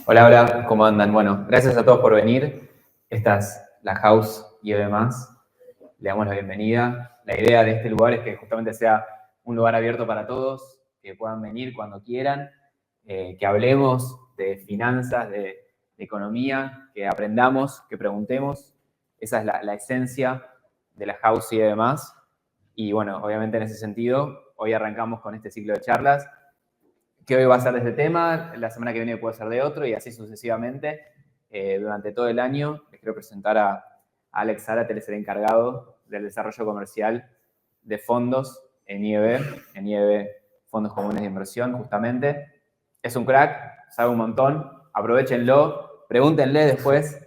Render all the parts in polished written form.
Hola, hola, ¿cómo andan? Bueno, gracias a todos por venir. Esta es la House IEB+. Le damos la bienvenida. La idea de este lugar es que justamente sea un lugar abierto para todos, que puedan venir cuando quieran, que hablemos de finanzas, de economía, que aprendamos, que preguntemos. Esa es la esencia de la House IEB+. Y bueno, obviamente en ese sentido, hoy arrancamos con este ciclo de charlas que hoy va a ser de este tema, la semana que viene puede ser de otro y así sucesivamente. Durante todo el año les quiero presentar a Alex Zárate, él es el encargado del desarrollo comercial de fondos en IEB Fondos Comunes de Inversión, justamente. Es un crack, sabe un montón, aprovechenlo, pregúntenle después.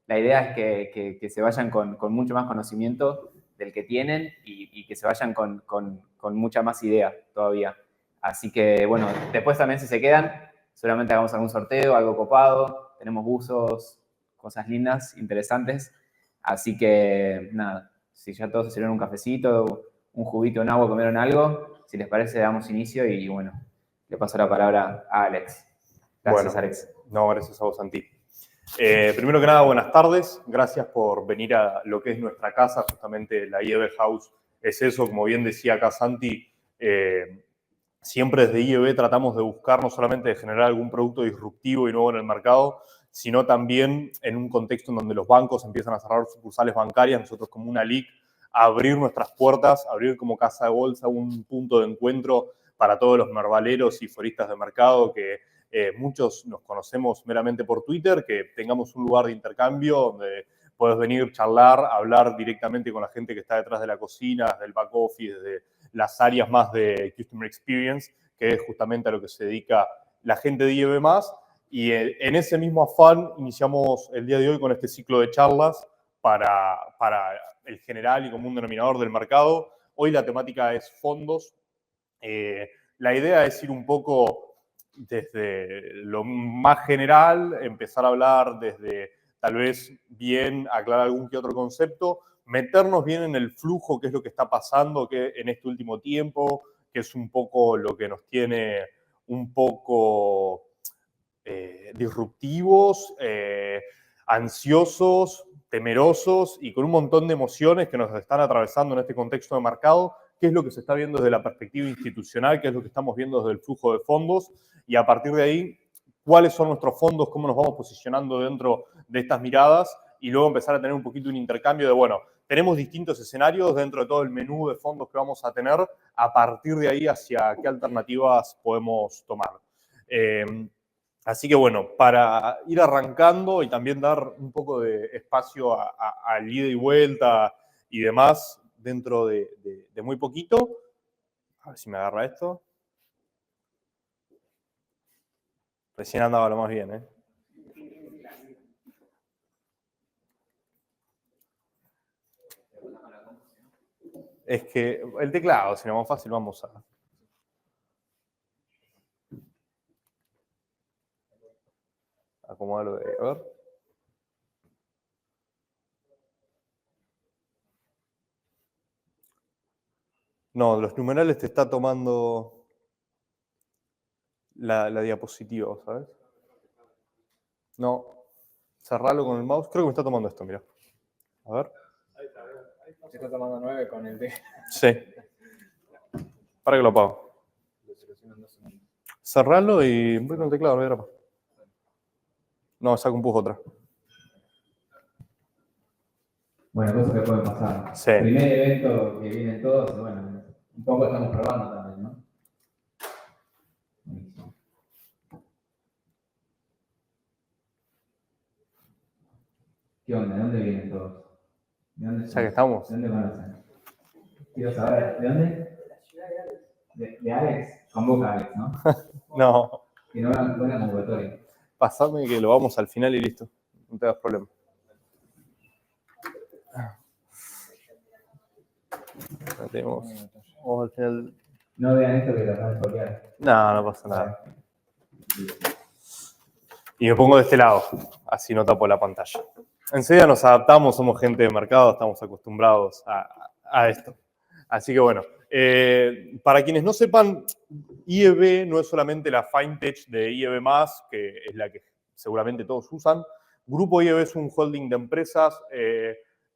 La idea es que se vayan con mucho más conocimiento del que tienen y que se vayan con mucha más idea todavía. Así que, bueno, después también si se quedan, seguramente hagamos algún sorteo, algo copado. Tenemos buzos, cosas lindas, interesantes. Así que, nada, si ya todos se sirvieron un cafecito, un juguito, un agua, comieron algo, si les parece, damos inicio y, bueno, le paso la palabra a Alex. Gracias, Bueno, Alex. No, gracias a vos, Santi. Primero que nada, buenas tardes. Gracias por venir a lo que es nuestra casa. Justamente la IEB House es eso. Como bien decía acá Santi, siempre desde IEB tratamos de buscar no solamente de generar algún producto disruptivo y nuevo en el mercado, sino también en un contexto en donde los bancos empiezan a cerrar sucursales bancarias, nosotros como una LIC, abrir nuestras puertas, abrir como casa de bolsa un punto de encuentro para todos los mervaleros y foristas de mercado que muchos nos conocemos meramente por Twitter, que tengamos un lugar de intercambio donde puedes venir, charlar, hablar directamente con la gente que está detrás de la cocina, del back office, de las áreas más de Customer Experience, que es justamente a lo que se dedica la gente de IEB+. Y en ese mismo afán iniciamos el día de hoy con este ciclo de charlas para el general y común denominador del mercado. Hoy la temática es fondos. La idea es ir un poco desde lo más general, empezar a hablar desde tal vez bien, aclarar algún que otro concepto, meternos bien en el flujo, qué es lo que está pasando que en este último tiempo, que es un poco lo que nos tiene un poco disruptivos, ansiosos, temerosos y con un montón de emociones que nos están atravesando en este contexto de mercado, qué es lo que se está viendo desde la perspectiva institucional, qué es lo que estamos viendo desde el flujo de fondos y a partir de ahí, cuáles son nuestros fondos, cómo nos vamos posicionando dentro de estas miradas y luego empezar a tener un poquito un intercambio de, bueno, tenemos distintos escenarios dentro de todo el menú de fondos que vamos a tener, a partir de ahí hacia qué alternativas podemos tomar. Así que bueno, para ir arrancando y también dar un poco de espacio al ida y vuelta y demás dentro de muy poquito. A ver si me agarra esto. Recién andaba lo más bien, ¿eh? Es que el teclado, si no más fácil, vamos a acomodarlo de... A ver. No, los numerales te está tomando la diapositiva, ¿sabes? No, cerralo con el mouse. Creo que me está tomando esto, mira. A ver. Se está tomando 9 con el D. Sí. Para que lo apago. Cerralo y voy con el teclado, no hay drama. No, saco un pujo otra. Bueno, cosas que pueden pasar. Sí. Primer evento que vienen todos, y bueno, un poco estamos probando también, ¿no? Buenísimo. ¿Qué onda? ¿De dónde vienen todos? ¿De dónde son? Ya que estamos. ¿De dónde conocen? Quiero saber, ¿de dónde? De Alex. Convoca a Alex, ¿no? No. Que no hagan buena convocatoria. Pasame que lo vamos al final y listo. No te das problema. Vamos al final. No vean esto que tratamos de spoilear. No, no pasa nada. Y me pongo de este lado, así no tapo la pantalla. Enseguida nos adaptamos, somos gente de mercado, estamos acostumbrados a esto. Así que bueno, para quienes no sepan, IEB no es solamente la FinTech de IEB+, que es la que seguramente todos usan. Grupo IEB es un holding de empresas.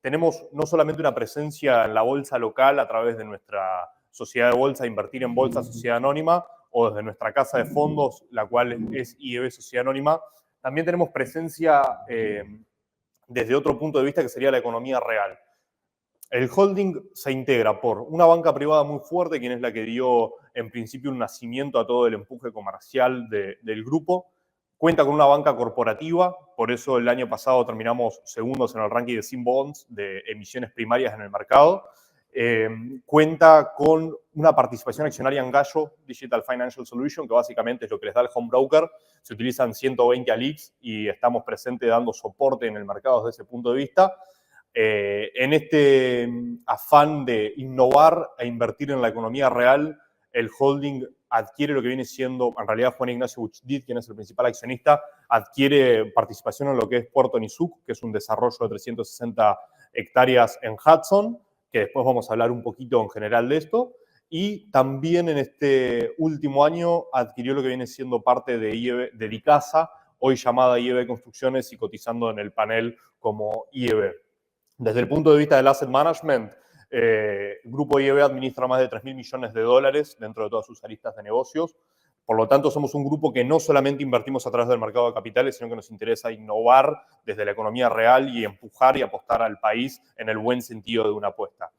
Tenemos no solamente una presencia en la bolsa local a través de nuestra sociedad de bolsa, Invertir en Bolsa Sociedad Anónima, o desde nuestra casa de fondos, la cual es IEB Sociedad Anónima. También tenemos presencia desde otro punto de vista que sería la economía real. El holding se integra por una banca privada muy fuerte, quien es la que dio en principio un nacimiento a todo el empuje comercial del grupo. Cuenta con una banca corporativa, por eso el año pasado terminamos segundos en el ranking de SIM Bonds, de emisiones primarias en el mercado. Cuenta con una participación accionaria en Gallo Digital Financial Solution, que básicamente es lo que les da el home broker. Se utilizan 120 ALICs y estamos presentes dando soporte en el mercado desde ese punto de vista. En este afán de innovar e invertir en la economía real, el holding adquiere lo que viene siendo, en realidad Juan Ignacio Buchdid, quien es el principal accionista, adquiere participación en lo que es Puerto Nizuc, que es un desarrollo de 360 hectáreas en Hudson, que después vamos a hablar un poquito en general de esto. Y también en este último año adquirió lo que viene siendo parte de IEB, de Dicasa, hoy llamada IEB Construcciones y cotizando en el panel como IEB. Desde el punto de vista del asset management, el Grupo IEB administra más de 3.000 millones de dólares dentro de todas sus aristas de negocios. Por lo tanto, somos un grupo que no solamente invertimos a través del mercado de capitales, sino que nos interesa innovar desde la economía real y empujar y apostar al país en el buen sentido de una apuesta.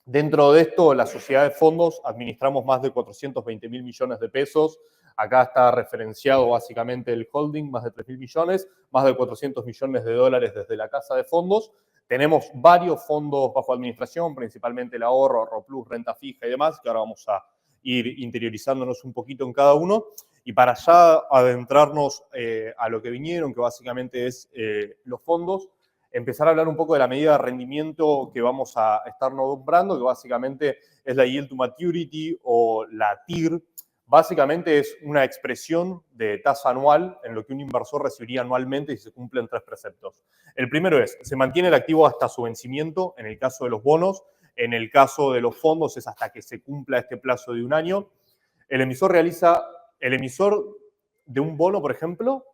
Dentro de esto, la sociedad de fondos administramos más de 420.000 millones de pesos. Acá está referenciado básicamente el holding, más de 3.000 millones, más de 400 millones de dólares desde la casa de fondos. Tenemos varios fondos bajo administración, principalmente el ahorro, ahorro plus, renta fija y demás, que ahora vamos a ir interiorizándonos un poquito en cada uno. Y para ya adentrarnos a lo que vinieron, que básicamente es los fondos, empezar a hablar un poco de la medida de rendimiento que vamos a estar nombrando, que básicamente es la Yield to Maturity o la TIR. Básicamente es una expresión de tasa anual en lo que un inversor recibiría anualmente si se cumplen 3 preceptos. El primero es, se mantiene el activo hasta su vencimiento, en el caso de los bonos. En el caso de los fondos es hasta que se cumpla este plazo de un año. El emisor de un bono, por ejemplo,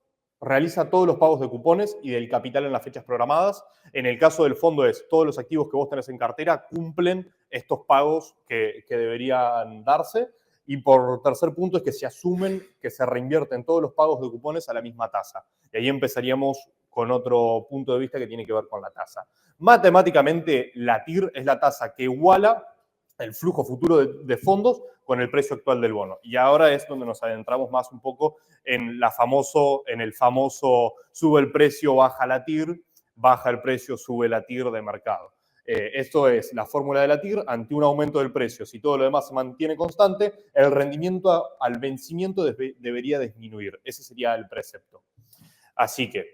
realiza todos los pagos de cupones y del capital en las fechas programadas. En el caso del fondo es, todos los activos que vos tenés en cartera cumplen estos pagos que deberían darse. Y por tercer punto es que se asumen que se reinvierten todos los pagos de cupones a la misma tasa. Y ahí empezaríamos con otro punto de vista que tiene que ver con la tasa. Matemáticamente, la TIR es la tasa que iguala el flujo futuro de fondos con el precio actual del bono. Y ahora es donde nos adentramos más un poco en el famoso sube el precio, baja la TIR, baja el precio, sube la TIR de mercado. Esto es la fórmula de la TIR ante un aumento del precio. Si todo lo demás se mantiene constante, el rendimiento al vencimiento debería disminuir. Ese sería el precepto. Así que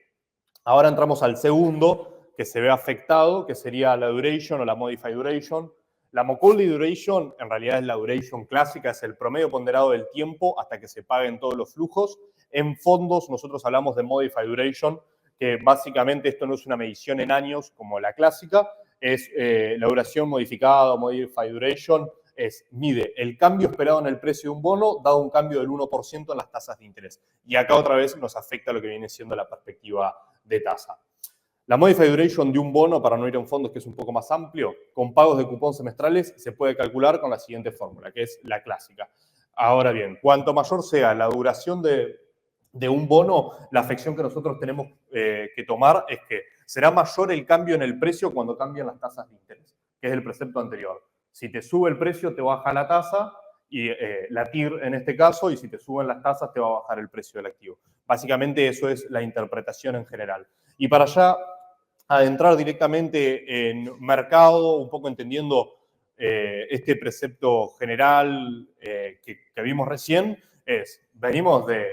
ahora entramos al segundo que se ve afectado, que sería la duration o la modified duration. La Macaulay Duration en realidad es la duration clásica, es el promedio ponderado del tiempo hasta que se paguen todos los flujos. En fondos nosotros hablamos de Modified Duration, que básicamente esto no es una medición en años como la clásica, es la duración modificada o Modified Duration, mide el cambio esperado en el precio de un bono dado un cambio del 1% en las tasas de interés. Y acá otra vez nos afecta lo que viene siendo la perspectiva de tasa. La Modified Duration de un bono, para no ir en fondos, que es un poco más amplio, con pagos de cupón semestrales, se puede calcular con la siguiente fórmula, que es la clásica. Ahora bien, cuanto mayor sea la duración de un bono, la afección que nosotros tenemos que tomar es que será mayor el cambio en el precio cuando cambian las tasas de interés, que es el precepto anterior. Si te sube el precio, te baja la tasa, y la TIR en este caso, y si te suben las tasas, te va a bajar el precio del activo. Básicamente eso es la interpretación en general. Y para allá adentrar directamente en mercado, un poco entendiendo este precepto general que vimos recién, venimos de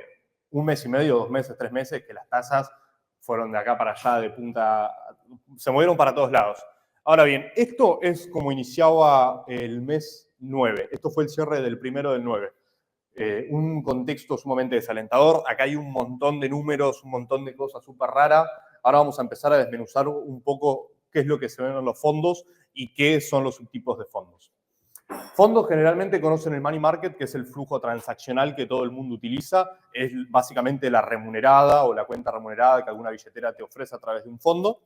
1 mes y medio, 2 meses, 3 meses, que las tasas fueron de acá para allá, de punta, se movieron para todos lados. Ahora bien, esto es como iniciaba el mes 9, esto fue el cierre del 1 del 9. Un contexto sumamente desalentador, acá hay un montón de números, un montón de cosas súper raras. Ahora vamos a empezar a desmenuzar un poco qué es lo que se ven en los fondos y qué son los subtipos de fondos. Fondos generalmente conocen el money market, que es el flujo transaccional que todo el mundo utiliza. Es básicamente la remunerada o la cuenta remunerada que alguna billetera te ofrece a través de un fondo.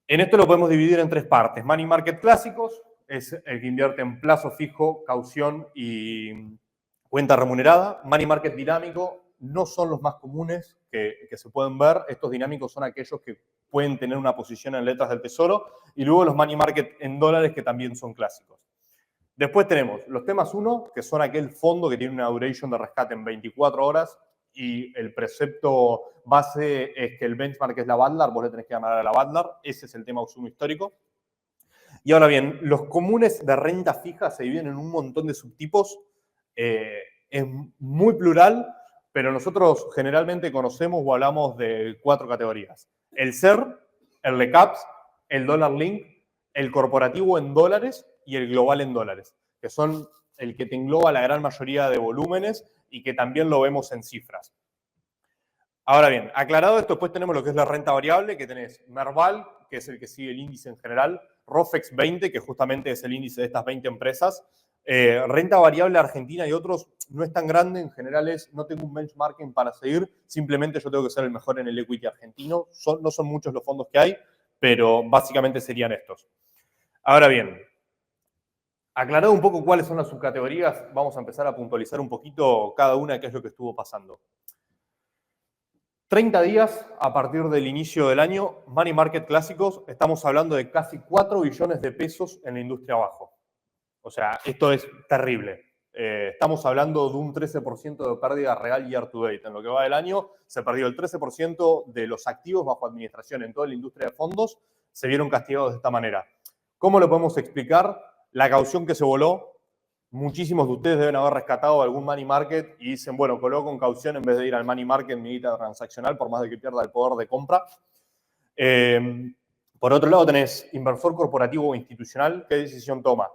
En esto lo podemos dividir en tres partes. Money market clásicos es el que invierte en plazo fijo, caución y cuenta remunerada. Money market dinámico no son los más comunes que se pueden ver. Estos dinámicos son aquellos que pueden tener una posición en letras del tesoro. Y luego los money market en dólares, que también son clásicos. Después tenemos los temas 1, que son aquel fondo que tiene una duration de rescate en 24 horas y el precepto base es que el benchmark es la Badlar, vos le tenés que ganar a la Badlar. Ese es el tema 1 histórico. Y ahora bien, los comunes de renta fija se dividen en un montón de subtipos. Es muy plural, pero nosotros generalmente conocemos o hablamos de 4 categorías. El SER, el LECAPS, el Dollar Link, el corporativo en dólares y el global en dólares, que son el que te engloba la gran mayoría de volúmenes y que también lo vemos en cifras. Ahora bien, aclarado esto, después tenemos lo que es la renta variable, que tenés Merval, que es el que sigue el índice en general, ROFEX 20, que justamente es el índice de estas 20 empresas. Renta variable argentina y otros no es tan grande, en general no tengo un benchmarking para seguir, simplemente yo tengo que ser el mejor en el equity argentino. No son muchos los fondos que hay, pero básicamente serían estos. Ahora bien, aclarado un poco cuáles son las subcategorías, vamos a empezar a puntualizar un poquito cada una qué es lo que estuvo pasando. 30 días a partir del inicio del año, money market clásicos, estamos hablando de casi 4 billones de pesos en la industria abajo. O sea, esto es terrible. Estamos hablando de un 13% de pérdida real year to date. En lo que va del año, se perdió el 13% de los activos bajo administración en toda la industria de fondos, se vieron castigados de esta manera. ¿Cómo lo podemos explicar? La caución que se voló. Muchísimos de ustedes deben haber rescatado algún money market y dicen, bueno, coloco con caución en vez de ir al money market mi guita transaccional, por más de que pierda el poder de compra. Por otro lado, tenés inversor corporativo o institucional. ¿Qué decisión toma?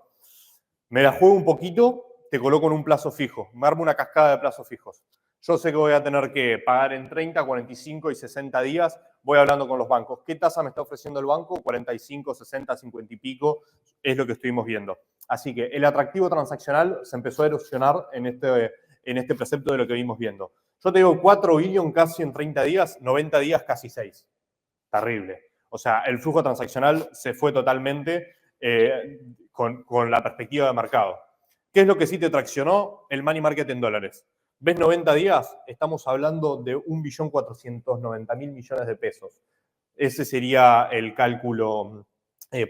Me la juego un poquito, te coloco en un plazo fijo. Me armo una cascada de plazos fijos. Yo sé que voy a tener que pagar en 30, 45 y 60 días. Voy hablando con los bancos. ¿Qué tasa me está ofreciendo el banco? 45, 60, 50 y pico. Es lo que estuvimos viendo. Así que el atractivo transaccional se empezó a erosionar en este precepto de lo que vimos viendo. Yo te digo 4 billion casi en 30 días, 90 días casi 6. Terrible. O sea, el flujo transaccional se fue totalmente con la perspectiva de mercado. ¿Qué es lo que sí te traccionó? El money market en dólares. ¿Ves 90 días? Estamos hablando de 1.490.000 millones de pesos. Ese sería el cálculo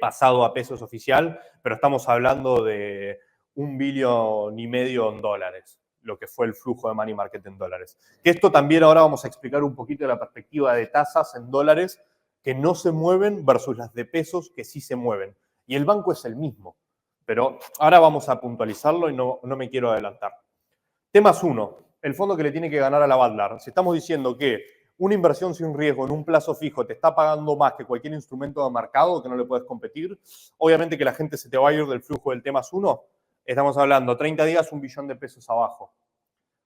pasado a pesos oficial, pero estamos hablando de 1,5 billones en dólares, lo que fue el flujo de money market en dólares. Que esto también ahora vamos a explicar un poquito de la perspectiva de tasas en dólares que no se mueven versus las de pesos que sí se mueven. Y el banco es el mismo, pero ahora vamos a puntualizarlo y no me quiero adelantar. Temas 1, el fondo que le tiene que ganar a la Badlar. Si estamos diciendo que una inversión sin riesgo en un plazo fijo te está pagando más que cualquier instrumento de mercado que no le puedes competir, obviamente que la gente se te va a ir del flujo del temas 1. Estamos hablando 30 días, 1 billón de pesos abajo.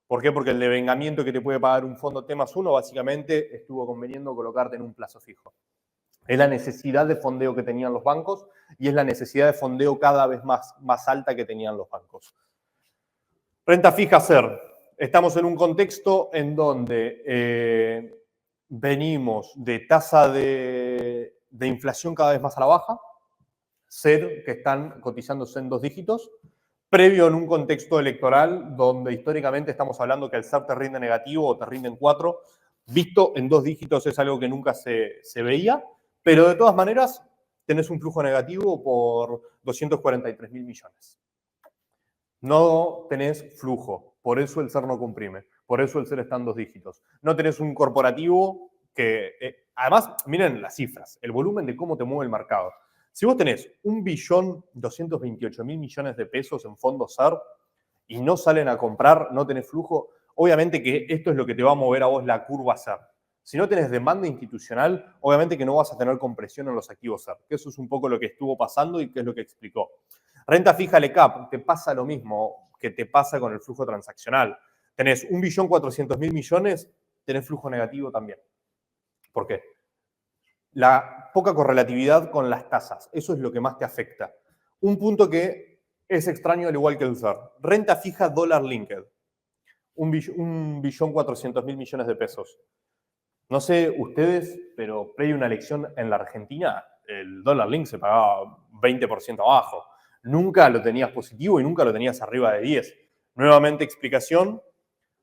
¿Por qué? Porque el devengamiento que te puede pagar un fondo temas 1 básicamente estuvo conveniendo colocarte en un plazo fijo. Es la necesidad de fondeo que tenían los bancos y es la necesidad de fondeo cada vez más alta que tenían los bancos. Renta fija SER. Estamos en un contexto en donde venimos de tasa de inflación cada vez más a la baja, SER que están cotizándose en 2 dígitos, previo en un contexto electoral donde históricamente estamos hablando que el SER te rinde negativo o te rinde en 4, visto en 2 dígitos es algo que nunca se veía, pero de todas maneras tenés un flujo negativo por 243.000 millones. No tenés flujo, por eso el SER no comprime, por eso el SER está en 2 dígitos. No tenés un corporativo que, además, miren las cifras, el volumen de cómo te mueve el mercado. Si vos tenés 1.228.000 millones de pesos en fondos SER y no salen a comprar, no tenés flujo, obviamente que esto es lo que te va a mover a vos la curva SER. Si no tenés demanda institucional, obviamente que no vas a tener compresión en los activos SER, que eso es un poco lo que estuvo pasando y que es lo que explicó. Renta fija LECAP, te pasa lo mismo que te pasa con el flujo transaccional. Tenés 1.400.000 millones, tenés flujo negativo también. ¿Por qué? La poca correlatividad con las tasas, eso es lo que más te afecta. Un punto que es extraño al igual que el SER. Renta fija dólar linked. 1.400.000 millones de pesos. No sé ustedes, pero previo a una elección en la Argentina, el dólar link se pagaba 20% abajo. Nunca lo tenías positivo y nunca lo tenías arriba de 10. Nuevamente explicación,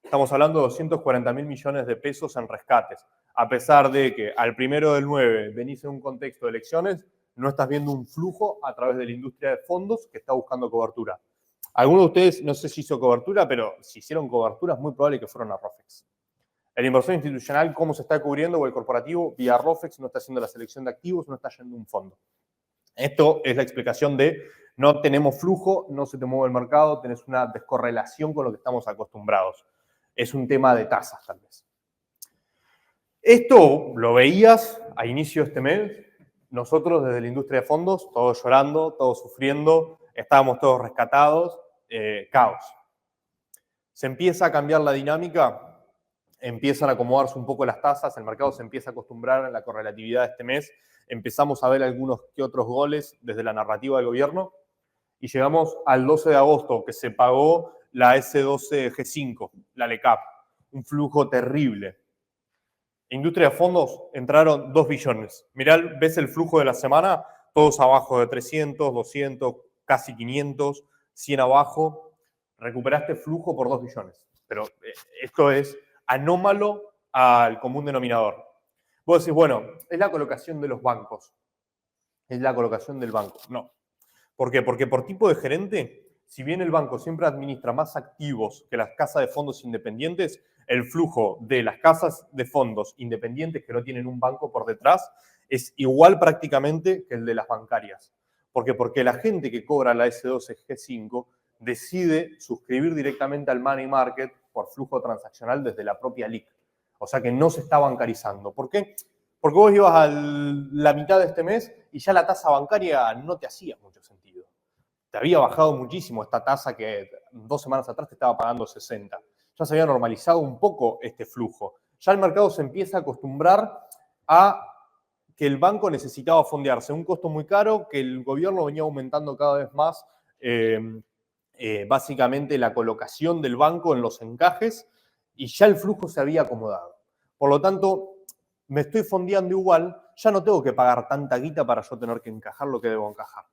estamos hablando de 240.000 millones de pesos en rescates. A pesar de que al 1/9 venís en un contexto de elecciones, no estás viendo un flujo a través de la industria de fondos que está buscando cobertura. Algunos de ustedes, no sé si hizo cobertura, pero si hicieron cobertura es muy probable que fueron a Rofex. El inversor institucional, cómo se está cubriendo, o el corporativo, vía Rofex, no está haciendo la selección de activos, no está yendo a un fondo. Esto es la explicación de no tenemos flujo, no se te mueve el mercado, tenés una descorrelación con lo que estamos acostumbrados. Es un tema de tasas, tal vez. Esto lo veías a inicio de este mes. Nosotros desde la industria de fondos, todos llorando, todos sufriendo, estábamos todos rescatados, caos. Se empieza a cambiar la dinámica, empiezan a acomodarse un poco las tasas, el mercado se empieza a acostumbrar a la correlatividad de este mes, empezamos a ver algunos que otros goles desde la narrativa del gobierno y llegamos al 12 de agosto que se pagó la S12G5, la LECAP, un flujo terrible. Industria de fondos entraron 2 billones. Mirá, ves el flujo de la semana, todos abajo de 300, 200, casi 500, 100 abajo. Recuperaste flujo por 2 billones. Pero esto es anómalo al común denominador. Vos decís, bueno, es la colocación de los bancos. Es la colocación del banco. No. ¿Por qué? Porque por tipo de gerente, si bien el banco siempre administra más activos que las casas de fondos independientes, el flujo de las casas de fondos independientes que no tienen un banco por detrás es igual prácticamente que el de las bancarias. ¿Por qué? Porque la gente que cobra la S12G5 decide suscribir directamente al money market por flujo transaccional desde la propia LIC. O sea que no se está bancarizando. ¿Por qué? Porque vos ibas a la mitad de este mes y ya la tasa bancaria no te hacía mucho sentido. Te había bajado muchísimo esta tasa que 2 semanas atrás te estaba pagando 60. Ya se había normalizado un poco este flujo. Ya el mercado se empieza a acostumbrar a que el banco necesitaba fondearse. Un costo muy caro, que el gobierno venía aumentando cada vez más básicamente la colocación del banco en los encajes y ya el flujo se había acomodado. Por lo tanto, me estoy fondeando igual, ya no tengo que pagar tanta guita para yo tener que encajar lo que debo encajar.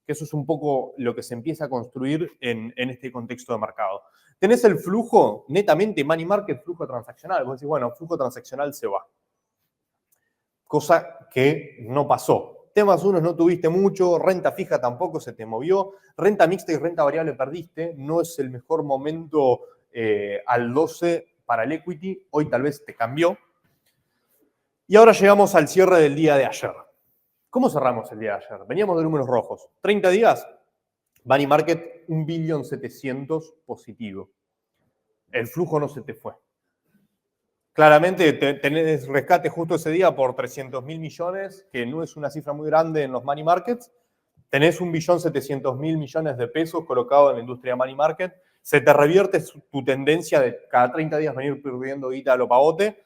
Que eso es un poco lo que se empieza a construir en este contexto de mercado. Tenés el flujo netamente money market, flujo transaccional. Vos decís, bueno, flujo transaccional se va. Cosa que no pasó. Temas unos no tuviste mucho, renta fija tampoco se te movió, renta mixta y renta variable perdiste. No es el mejor momento al 12 para el equity. Hoy tal vez te cambió. Y ahora llegamos al cierre del día de ayer. ¿Cómo cerramos el día de ayer? Veníamos de números rojos. 30 días, money market 1.700.000.000 positivo. El flujo no se te fue. Claramente tenés rescate justo ese día por 300.000 millones, que no es una cifra muy grande en los money markets. Tenés 1.700.000 millones de pesos colocados en la industria money market. Se te revierte tu tendencia de cada 30 días venir perdiendo guita a lo pavote.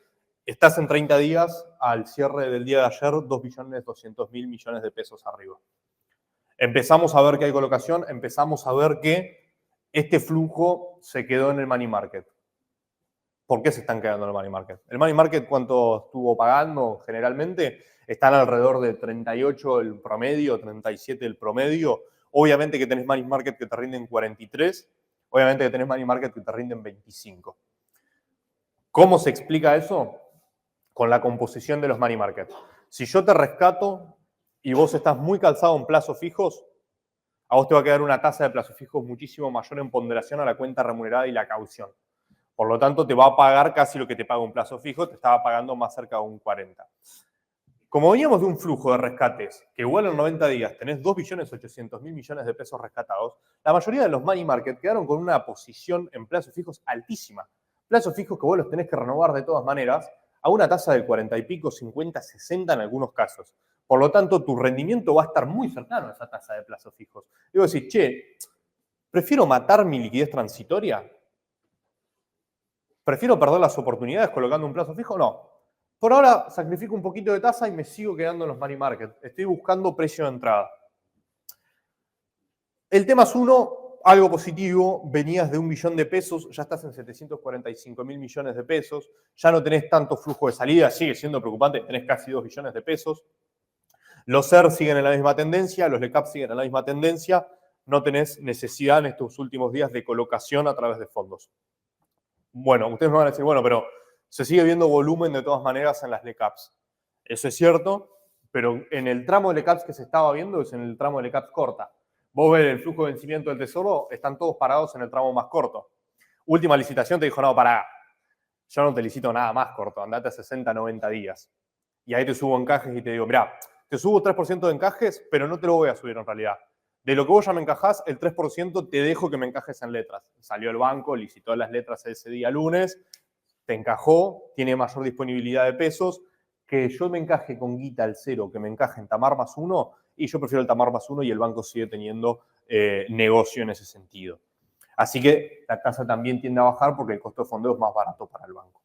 Estás en 30 días al cierre del día de ayer 2.200.000 millones de pesos arriba. Empezamos a ver que hay colocación, empezamos a ver que este flujo se quedó en el money market. ¿Por qué se están quedando en el money market? El money market, ¿cuánto estuvo pagando generalmente? Están alrededor de 38 el promedio, 37 el promedio. Obviamente que tenés money market que te rinden 43. Obviamente que tenés money market que te rinden 25. ¿Cómo se explica eso? Con la composición de los money market. Si yo te rescato y vos estás muy calzado en plazos fijos, a vos te va a quedar una tasa de plazos fijos muchísimo mayor en ponderación a la cuenta remunerada y la caución. Por lo tanto, te va a pagar casi lo que te paga un plazo fijo, te estaba pagando más cerca de un 40. Como veníamos de un flujo de rescates, que igual en 90 días tenés 2.800.000 millones de pesos rescatados, la mayoría de los money market quedaron con una posición en plazos fijos altísima. Plazos fijos que vos los tenés que renovar de todas maneras a una tasa del 40 y pico, 50, 60 en algunos casos. Por lo tanto, tu rendimiento va a estar muy cercano a esa tasa de plazos fijos. Y vos decís, che, ¿prefiero matar mi liquidez transitoria? ¿Prefiero perder las oportunidades colocando un plazo fijo? No. Por ahora sacrifico un poquito de tasa y me sigo quedando en los money market. Estoy buscando precio de entrada. El tema es uno, algo positivo, venías de 1 billón de pesos, ya estás en 745.000 millones de pesos, ya no tenés tanto flujo de salida, sigue siendo preocupante, tenés casi 2 billones de pesos. Los ER siguen en la misma tendencia, los LECAP siguen en la misma tendencia, no tenés necesidad en estos últimos días de colocación a través de fondos. Bueno, ustedes me van a decir, bueno, pero se sigue viendo volumen de todas maneras en las LECAPs. Eso es cierto, pero en el tramo de LECAPs que se estaba viendo es en el tramo de LECAPs corta. Vos ves el flujo de vencimiento del Tesoro, están todos parados en el tramo más corto. Última licitación te dijo, no, pará, yo no te licito nada más corto, andate a 60, 90 días. Y ahí te subo encajes y te digo, mirá, te subo 3% de encajes, pero no te lo voy a subir en realidad. De lo que vos ya me encajás, el 3% te dejo que me encajes en letras. Salió el banco, licitó las letras ese día lunes, te encajó, tiene mayor disponibilidad de pesos. Que yo me encaje con guita al cero, que me encaje en Tamar más 1, y yo prefiero el Tamar más 1 y el banco sigue teniendo negocio en ese sentido. Así que la tasa también tiende a bajar porque el costo de fondeo es más barato para el banco.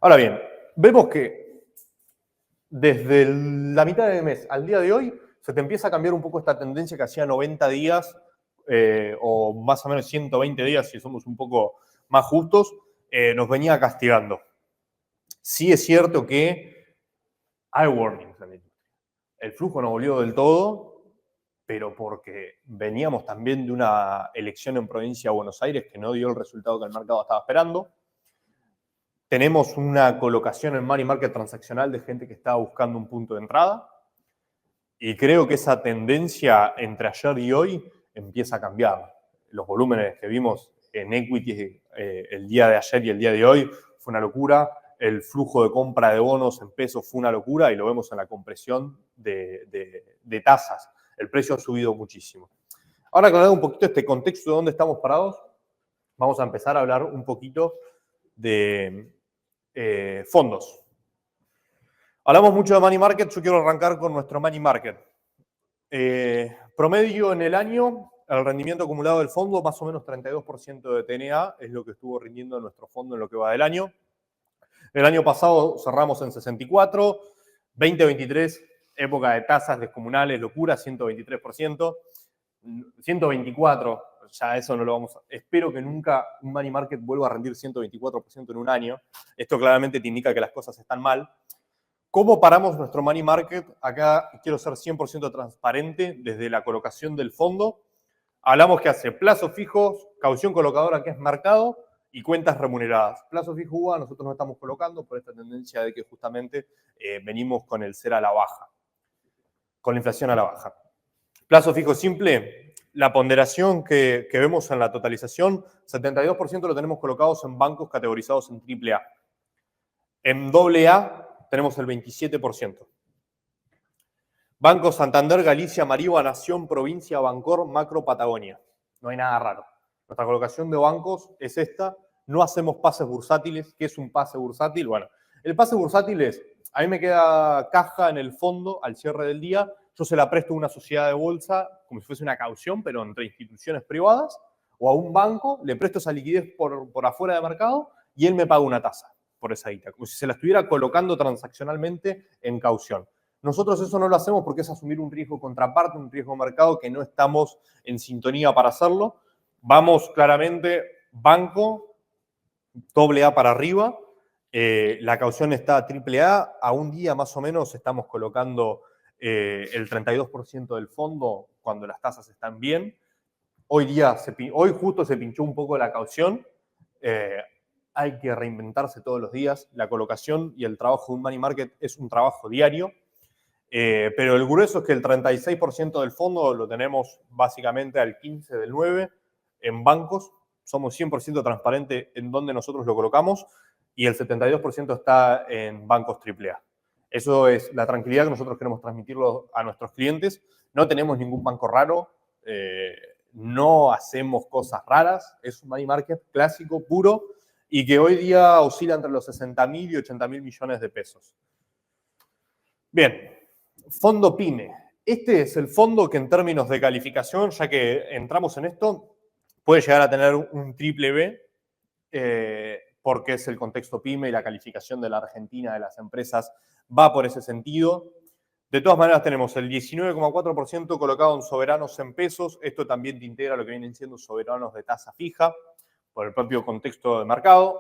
Ahora bien, vemos que desde la mitad del mes al día de hoy se te empieza a cambiar un poco esta tendencia que hacía 90 días o más o menos 120 días, si somos un poco más justos, nos venía castigando. Sí es cierto que hay warnings en la industria. El flujo no volvió del todo, pero porque veníamos también de una elección en provincia de Buenos Aires que no dio el resultado que el mercado estaba esperando. Tenemos una colocación en money market transaccional de gente que estaba buscando un punto de entrada. Y creo que esa tendencia entre ayer y hoy empieza a cambiar. Los volúmenes que vimos en equity el día de ayer y el día de hoy fue una locura. El flujo de compra de bonos en pesos fue una locura y lo vemos en la compresión de tasas. El precio ha subido muchísimo. Ahora, aclarando un poquito este contexto de dónde estamos parados, vamos a empezar a hablar un poquito de fondos. Hablamos mucho de money market, yo quiero arrancar con nuestro money market. Promedio en el año, el rendimiento acumulado del fondo, más o menos 32% de TNA, es lo que estuvo rindiendo nuestro fondo en lo que va del año. El año pasado cerramos en 64, 2023, época de tasas descomunales, locura, 123%, 124%, ya eso no lo vamos a... Espero que nunca un money market vuelva a rendir 124% en un año. Esto claramente te indica que las cosas están mal. ¿Cómo paramos nuestro money market? Acá quiero ser 100% transparente desde la colocación del fondo. Hablamos que hace plazos fijos, caución colocadora que es mercado y cuentas remuneradas. Plazo fijo UVA nosotros no estamos colocando por esta tendencia de que justamente venimos con el CER a la baja, con la inflación a la baja. Plazo fijo simple, la ponderación que vemos en la totalización, 72% lo tenemos colocados en bancos categorizados en AAA. En AA tenemos el 27%. Banco Santander, Galicia, Mariva, Nación, Provincia, Bancor, Macro, Patagonia. No hay nada raro. Nuestra colocación de bancos es esta. No hacemos pases bursátiles. ¿Qué es un pase bursátil? Bueno, el pase bursátil es, a mí me queda caja en el fondo al cierre del día, yo se la presto a una sociedad de bolsa como si fuese una caución, pero entre instituciones privadas, o a un banco, le presto esa liquidez por afuera de mercado y él me paga una tasa por esa guita, como si se la estuviera colocando transaccionalmente en caución. Nosotros eso no lo hacemos porque es asumir un riesgo contraparte, un riesgo de mercado que no estamos en sintonía para hacerlo. Vamos claramente banco, AA para arriba, la caución está AAA, a un día más o menos estamos colocando el 32% del fondo cuando las tasas están bien. Hoy justo se pinchó un poco la caución. Hay que reinventarse todos los días. La colocación y el trabajo de un money market es un trabajo diario. Pero el grueso es que el 36% del fondo lo tenemos básicamente al 15 del 9 en bancos. Somos 100% transparentes en dónde nosotros lo colocamos y el 72% está en bancos AAA. Eso es la tranquilidad que nosotros queremos transmitirlo a nuestros clientes. No tenemos ningún banco raro, no hacemos cosas raras. Es un money market clásico, puro, y que hoy día oscila entre los 60.000 y 80.000 millones de pesos. Bien, fondo PYME. Este es el fondo que en términos de calificación, ya que entramos en esto, puede llegar a tener un triple B, porque es el contexto PYME y la calificación de la Argentina de las empresas va por ese sentido. De todas maneras, tenemos el 19,4% colocado en soberanos en pesos. Esto también te integra lo que vienen siendo soberanos de tasa fija por el propio contexto de mercado.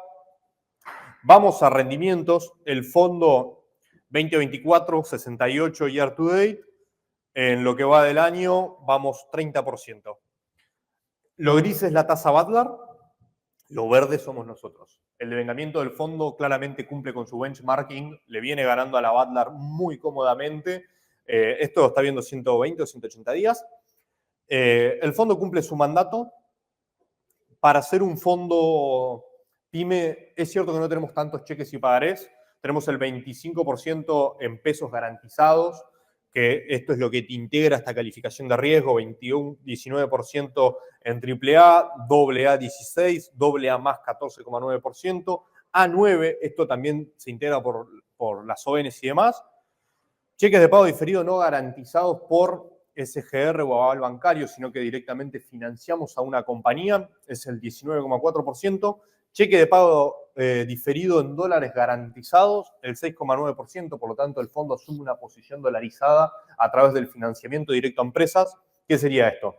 Vamos a rendimientos. El fondo 2024, 68 year to date. En lo que va del año, vamos 30%. Lo gris es la tasa Butler, lo verde somos nosotros. El devengamiento del fondo claramente cumple con su benchmarking, le viene ganando a la Butler muy cómodamente. Esto lo está viendo 120 o 180 días. El fondo cumple su mandato. Para ser un fondo PYME, es cierto que no tenemos tantos cheques y pagarés. Tenemos el 25% en pesos garantizados, que esto es lo que te integra esta calificación de riesgo, 19% en AAA, AA 16, AA más 14,9%, A9, esto también se integra por las ONs y demás. Cheques de pago diferido no garantizados por SGR o aval bancario, sino que directamente financiamos a una compañía, es el 19,4%. Cheque de pago diferido en dólares garantizados, el 6,9%, por lo tanto el fondo asume una posición dolarizada a través del financiamiento directo a empresas. ¿Qué sería esto?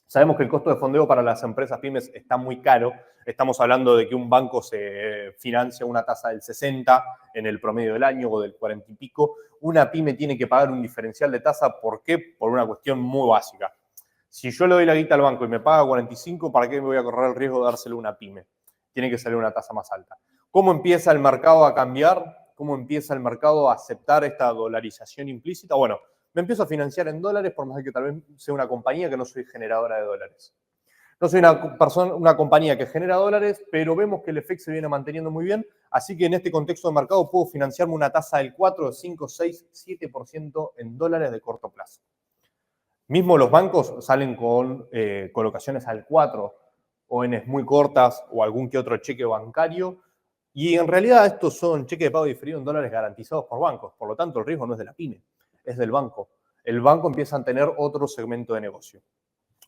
Sabemos que el costo de fondeo para las empresas pymes está muy caro. Estamos hablando de que un banco se financia una tasa del 60 en el promedio del año o del 40 y pico. Una pyme tiene que pagar un diferencial de tasa. ¿Por qué? Por una cuestión muy básica. Si yo le doy la guita al banco y me paga 45, ¿para qué me voy a correr el riesgo de dárselo a una pyme? Tiene que salir una tasa más alta. ¿Cómo empieza el mercado a cambiar? ¿Cómo empieza el mercado a aceptar esta dolarización implícita? Bueno, me empiezo a financiar en dólares, por más que tal vez sea una compañía que no soy generadora de dólares. No soy una compañía que genera dólares, pero vemos que el FX se viene manteniendo muy bien, así que en este contexto de mercado puedo financiarme una tasa del 4, 5, 6, 7% en dólares de corto plazo. Mismo los bancos salen con colocaciones al 4, ONs muy cortas o algún que otro cheque bancario, y en realidad estos son cheques de pago diferido en dólares garantizados por bancos, por lo tanto el riesgo no es de la pyme, es del banco. El banco empieza a tener otro segmento de negocio.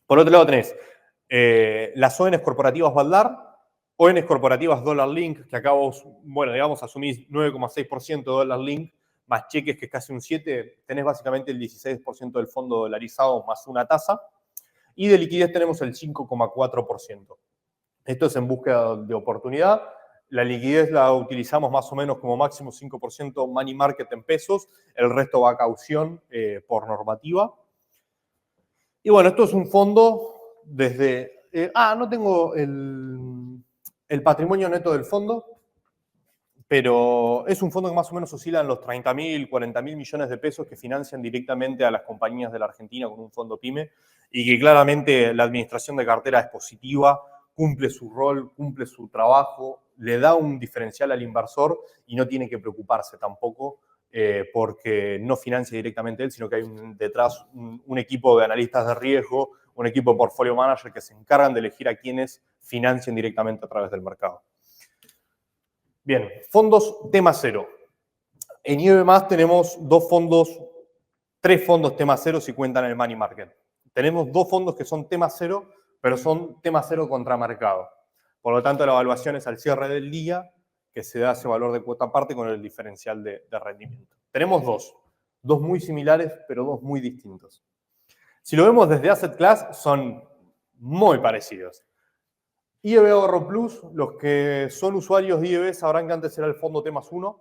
Por otro lado tenés las ONs corporativas Baldar, ONs corporativas Dollar Link, que acá vos, bueno, digamos, asumís 9,6% Dollar Link, más cheques que es casi un 7%, tenés básicamente el 16% del fondo dolarizado más una tasa, y de liquidez tenemos el 5,4%. Esto es en búsqueda de oportunidad. La liquidez la utilizamos más o menos como máximo 5% money market en pesos, el resto va a caución por normativa. Y bueno, esto es un fondo desde... no tengo el patrimonio neto del fondo, pero es un fondo que más o menos oscila en los 30.000, 40.000 millones de pesos que financian directamente a las compañías de la Argentina con un fondo PYME y que claramente la administración de cartera es positiva, cumple su rol, cumple su trabajo, le da un diferencial al inversor y no tiene que preocuparse tampoco porque no financia directamente él, sino que hay detrás un equipo de analistas de riesgo, un equipo de portfolio manager que se encargan de elegir a quienes financian directamente a través del mercado. Bien, fondos tema cero. En IBM tenemos tres fondos tema cero si cuentan el money market. Tenemos dos fondos que son tema cero, pero son tema cero contra mercado. Por lo tanto, la evaluación es al cierre del día, que se da ese valor de cuota aparte con el diferencial de rendimiento. Tenemos dos muy similares, pero dos muy distintos. Si lo vemos desde Asset Class, son muy parecidos. IEB Ahorro Plus, los que son usuarios de IEB sabrán que antes era el fondo T+1.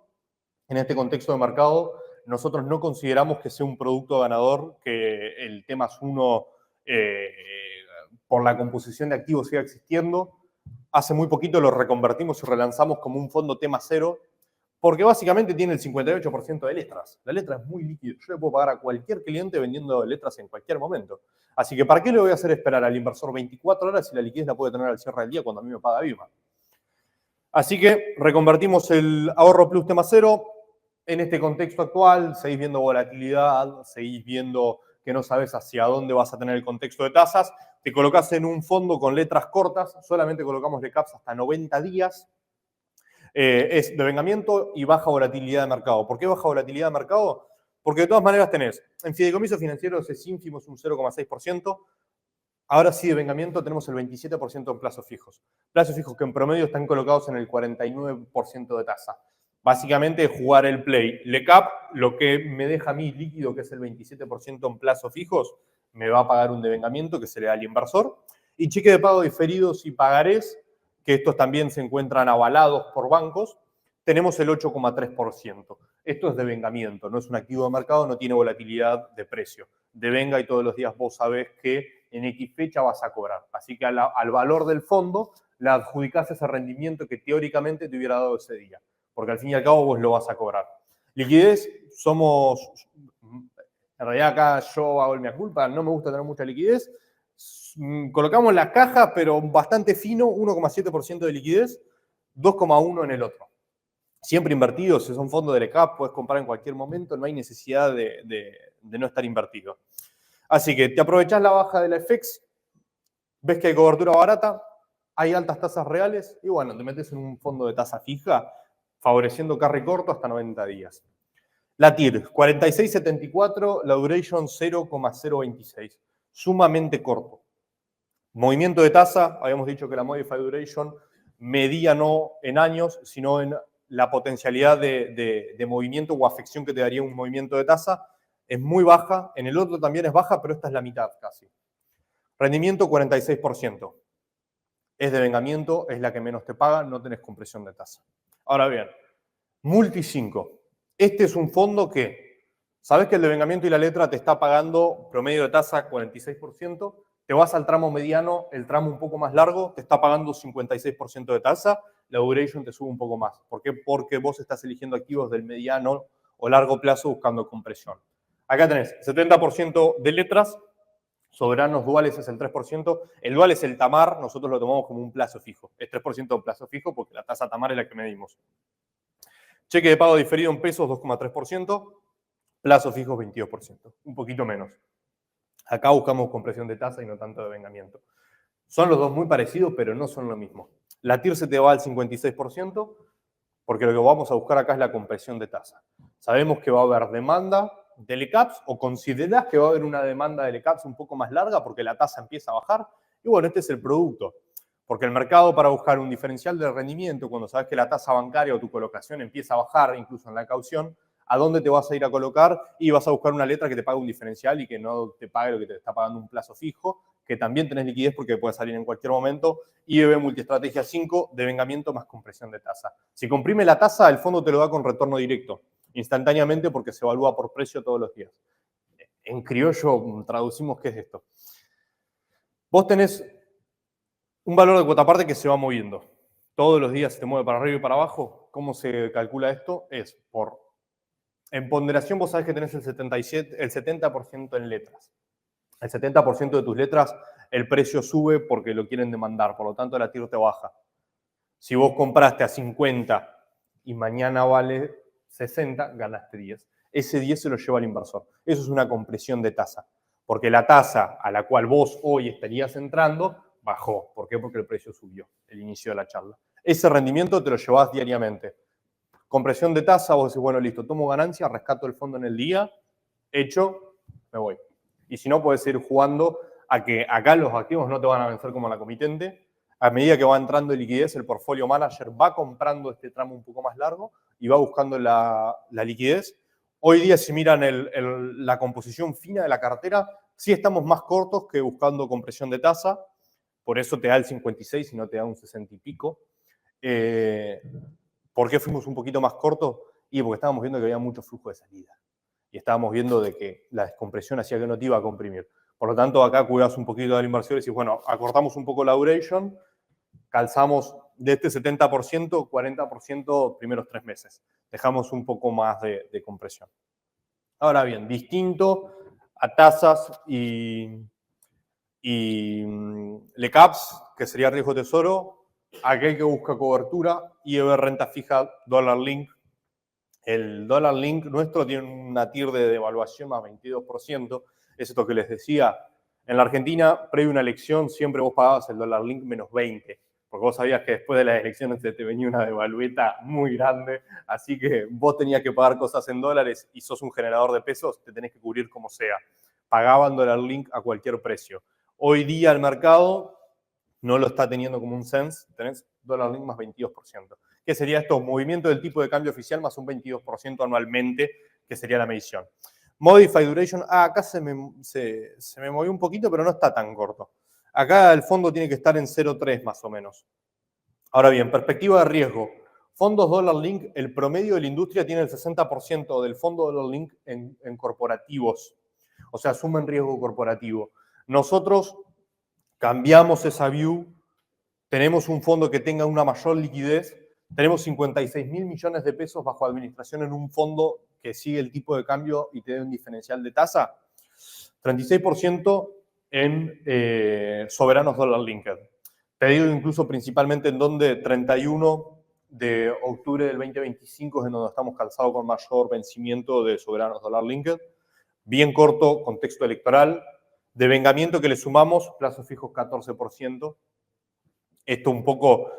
En este contexto de mercado, nosotros no consideramos que sea un producto ganador, que el T+1 por la composición de activos siga existiendo. Hace muy poquito lo reconvertimos y relanzamos como un fondo T+0, porque básicamente tiene el 58% de letras. La letra es muy líquida. Yo le puedo pagar a cualquier cliente vendiendo letras en cualquier momento. Así que ¿para qué le voy a hacer esperar al inversor 24 horas si la liquidez la puede tener al cierre del día cuando a mí me paga Bima? Así que reconvertimos el Ahorro Plus T+0. En este contexto actual, seguís viendo volatilidad, seguís viendo que no sabes hacia dónde vas a tener el contexto de tasas. Te colocas en un fondo con letras cortas, solamente colocamos de caps hasta 90 días. Es devengamiento y baja volatilidad de mercado. ¿Por qué baja volatilidad de mercado? Porque de todas maneras tenés, en fideicomisos financieros es ínfimo, es un 0,6%. Ahora sí, devengamiento tenemos el 27% en plazos fijos. Plazos fijos que en promedio están colocados en el 49% de tasa. Básicamente jugar el play. LECAP, lo que me deja a mí líquido, que es el 27% en plazos fijos, me va a pagar un devengamiento que se le da al inversor. Y cheque de pago diferidos y pagarés, que estos también se encuentran avalados por bancos, tenemos el 8,3%. Esto es devengamiento, no es un activo de mercado, no tiene volatilidad de precio. Devenga y todos los días vos sabés que en X fecha vas a cobrar. Así que al valor del fondo le adjudicás ese rendimiento que teóricamente te hubiera dado ese día, porque al fin y al cabo vos lo vas a cobrar. Liquidez, en realidad acá yo hago el mea culpa, no me gusta tener mucha liquidez. Colocamos la caja, pero bastante fino, 1,7% de liquidez, 2,1% en el otro. Siempre invertido, si son fondos de LECAP, puedes comprar en cualquier momento, no hay necesidad de no estar invertido. Así que te aprovechás la baja de la FX, ves que hay cobertura barata, hay altas tasas reales, y bueno, te metes en un fondo de tasa fija, favoreciendo carry corto hasta 90 días. La TIR, 46.74, la duration 0,026, sumamente corto. Movimiento de tasa, habíamos dicho que la modified duration medía no en años, sino en la potencialidad de movimiento o afección que te daría un movimiento de tasa, es muy baja. En el otro también es baja, pero esta es la mitad casi. Rendimiento 46%. Es devengamiento, es la que menos te paga, no tenés compresión de tasa. Ahora bien, Multi 5. Este es un fondo que, sabes que el devengamiento y la letra te está pagando promedio de tasa 46%, te vas al tramo mediano, el tramo un poco más largo, te está pagando 56% de tasa, la duration te sube un poco más. ¿Por qué? Porque vos estás eligiendo activos del mediano o largo plazo buscando compresión. Acá tenés 70% de letras, soberanos duales es el 3%, el dual es el TAMAR, nosotros lo tomamos como un plazo fijo, es 3% de plazo fijo porque la tasa TAMAR es la que medimos. Cheque de pago diferido en pesos, 2,3%, plazo fijo 22%, un poquito menos. Acá buscamos compresión de tasa y no tanto devengamiento. Son los dos muy parecidos, pero no son lo mismo. La TIR se te va al 56%, porque lo que vamos a buscar acá es la compresión de tasa. Sabemos que va a haber demanda de LECAPs, o considerás que va a haber una demanda de LECAPs un poco más larga porque la tasa empieza a bajar. Y bueno, este es el producto. Porque el mercado, para buscar un diferencial de rendimiento, cuando sabes que la tasa bancaria o tu colocación empieza a bajar, incluso en la caución, ¿a dónde te vas a ir a colocar? Y vas a buscar una letra que te pague un diferencial y que no te pague lo que te está pagando un plazo fijo, que también tenés liquidez porque puede salir en cualquier momento. IBB Multiestrategia 5, devengamiento más compresión de tasa. Si comprime la tasa, el fondo te lo da con retorno directo, instantáneamente, porque se evalúa por precio todos los días. En criollo traducimos qué es esto. Vos tenés un valor de cuota parte que se va moviendo. Todos los días se te mueve para arriba y para abajo. ¿Cómo se calcula esto? Es por... En ponderación vos sabés que tenés el 70% en letras. El 70% de tus letras el precio sube porque lo quieren demandar, por lo tanto la TIR te baja. Si vos compraste a 50 y mañana vale 60, ganaste 10. Ese 10 se lo lleva el inversor. Eso es una compresión de tasa, porque la tasa a la cual vos hoy estarías entrando bajó. ¿Por qué? Porque el precio subió, el inicio de la charla. Ese rendimiento te lo llevas diariamente. Compresión de tasa, vos decís, bueno, listo, tomo ganancia, rescato el fondo en el día, hecho, me voy. Y si no, puedes ir jugando a que acá los activos no te van a vencer como la comitente. A medida que va entrando liquidez, el portfolio manager va comprando este tramo un poco más largo y va buscando la liquidez. Hoy día, si miran la composición fina de la cartera, sí estamos más cortos que buscando compresión de tasa. Por eso te da el 56 y no te da un 60 y pico. ¿Por qué fuimos un poquito más cortos? Y porque estábamos viendo que había mucho flujo de salida. Y estábamos viendo de que la descompresión hacía que no te iba a comprimir. Por lo tanto, acá cuidas un poquito de la inversión y decís, bueno, acortamos un poco la duration, calzamos de este 70%, 40% primeros 3 meses. Dejamos un poco más de compresión. Ahora bien, distinto a tasas y LECAPs, que sería riesgo tesoro, aquel que busca cobertura, IBB renta fija, dólar link. El dólar link nuestro tiene una TIR de devaluación más 22%. Es esto que les decía. En la Argentina, previo a una elección, siempre vos pagabas el dólar link menos 20, porque vos sabías que después de las elecciones te venía una devalueta muy grande, así que vos tenías que pagar cosas en dólares y sos un generador de pesos, te tenés que cubrir como sea. Pagaban dólar link a cualquier precio. Hoy día el mercado no lo está teniendo como un sense, tenés dólar link más 22%. que sería esto, movimiento del tipo de cambio oficial más un 22% anualmente, que sería la medición. Modified Duration, acá se me movió un poquito, pero no está tan corto. Acá el fondo tiene que estar en 0,3 más o menos. Ahora bien, perspectiva de riesgo. Fondos Dollar Link, el promedio de la industria tiene el 60% del fondo Dollar Link en corporativos. O sea, asumen riesgo corporativo. Nosotros cambiamos esa view, tenemos un fondo que tenga una mayor liquidez, tenemos 56.000 millones de pesos bajo administración en un fondo que sigue el tipo de cambio y tiene un diferencial de tasa, 36% en soberanos Dollar Linked. Te digo incluso principalmente en donde 31 de octubre del 2025 es en donde estamos calzados con mayor vencimiento de soberanos Dollar Linked. Bien corto, contexto electoral. Devengamiento que le sumamos, plazos fijos 14%. Esto un poco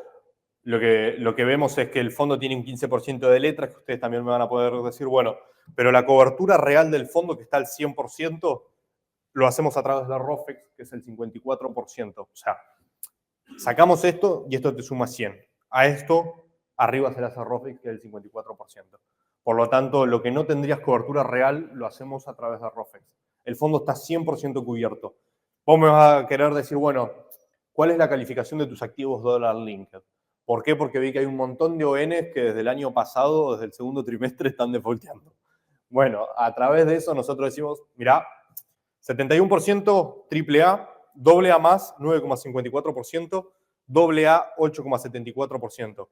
lo que vemos es que el fondo tiene un 15% de letras, que ustedes también me van a poder decir, bueno, pero la cobertura real del fondo, que está al 100%, lo hacemos a través de la ROFEX, que es el 54%. O sea, sacamos esto y esto te suma 100. A esto, arriba se le hace ROFEX, que es el 54%. Por lo tanto, lo que no tendrías cobertura real, lo hacemos a través de ROFEX. El fondo está 100% cubierto. Vos me vas a querer decir, bueno, ¿cuál es la calificación de tus activos Dollar Linked? ¿Por qué? Porque vi que hay un montón de ONs que desde el año pasado, desde el segundo trimestre, están defaulteando. Bueno, a través de eso nosotros decimos, mirá, 71% AAA, AA más 9,54%, AA 8,74%.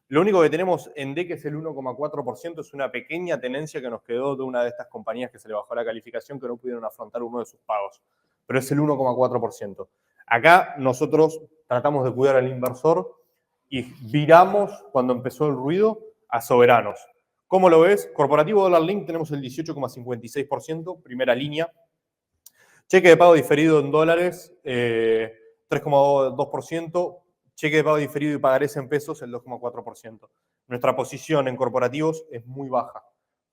Lo único que tenemos en D, que es el 1,4%, es una pequeña tenencia que nos quedó de una de estas compañías que se le bajó la calificación, que no pudieron afrontar uno de sus pagos. Pero es el 1,4%. Acá nosotros tratamos de cuidar al inversor y viramos, cuando empezó el ruido, a soberanos. ¿Cómo lo ves? Corporativo Dollar Link tenemos el 18,56%, primera línea. Cheque de pago diferido en dólares, 3,2%. Cheque de pago diferido y pagarés en pesos, el 2,4%. Nuestra posición en corporativos es muy baja.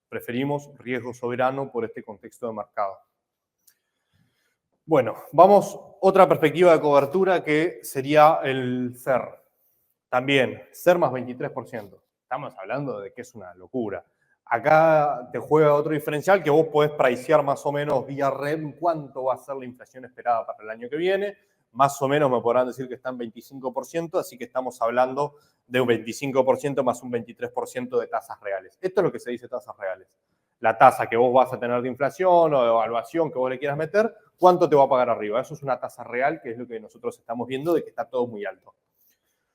Preferimos riesgo soberano por este contexto de mercado. Bueno, vamos otra perspectiva de cobertura que sería el CER. También, CER más 23%. Estamos hablando de que es una locura. Acá te juega otro diferencial que vos podés pricear más o menos vía red cuánto va a ser la inflación esperada para el año que viene. Más o menos me podrán decir que está en 25%, así que estamos hablando de un 25% más un 23% de tasas reales. Esto es lo que se dice tasas reales. La tasa que vos vas a tener de inflación o de evaluación que vos le quieras meter, ¿cuánto te va a pagar arriba? Eso es una tasa real, que es lo que nosotros estamos viendo de que está todo muy alto.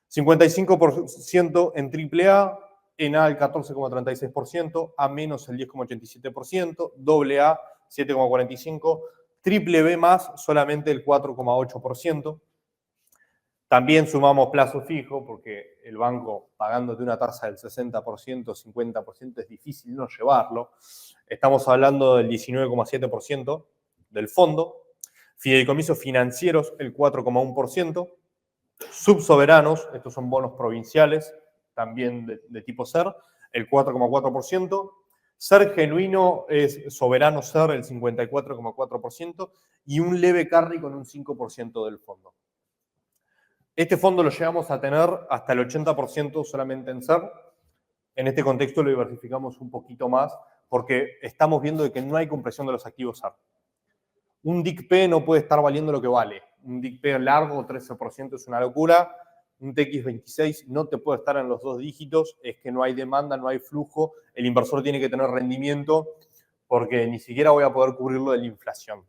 55% en AAA, en A el 14,36%, A menos el 10,87%, AA 7,45%, triple B más solamente el 4,8%. También sumamos plazo fijo, porque el banco pagándote una tasa del 60%, 50% es difícil no llevarlo. Estamos hablando del 19,7% del fondo. Fideicomisos financieros, el 4,1%. Subsoberanos, estos son bonos provinciales, también de tipo SER, el 4,4%. SER genuino es soberano SER, el 54,4%, y un leve carry con un 5% del fondo. Este fondo lo llegamos a tener hasta el 80% solamente en SER. En este contexto lo diversificamos un poquito más porque estamos viendo de que no hay compresión de los activos SER. Un DIC-P no puede estar valiendo lo que vale. Un DIC-P largo, 13%, es una locura. Un TX26 no te puede estar en los 2 dígitos, es que no hay demanda, no hay flujo. El inversor tiene que tener rendimiento porque ni siquiera voy a poder cubrirlo de la inflación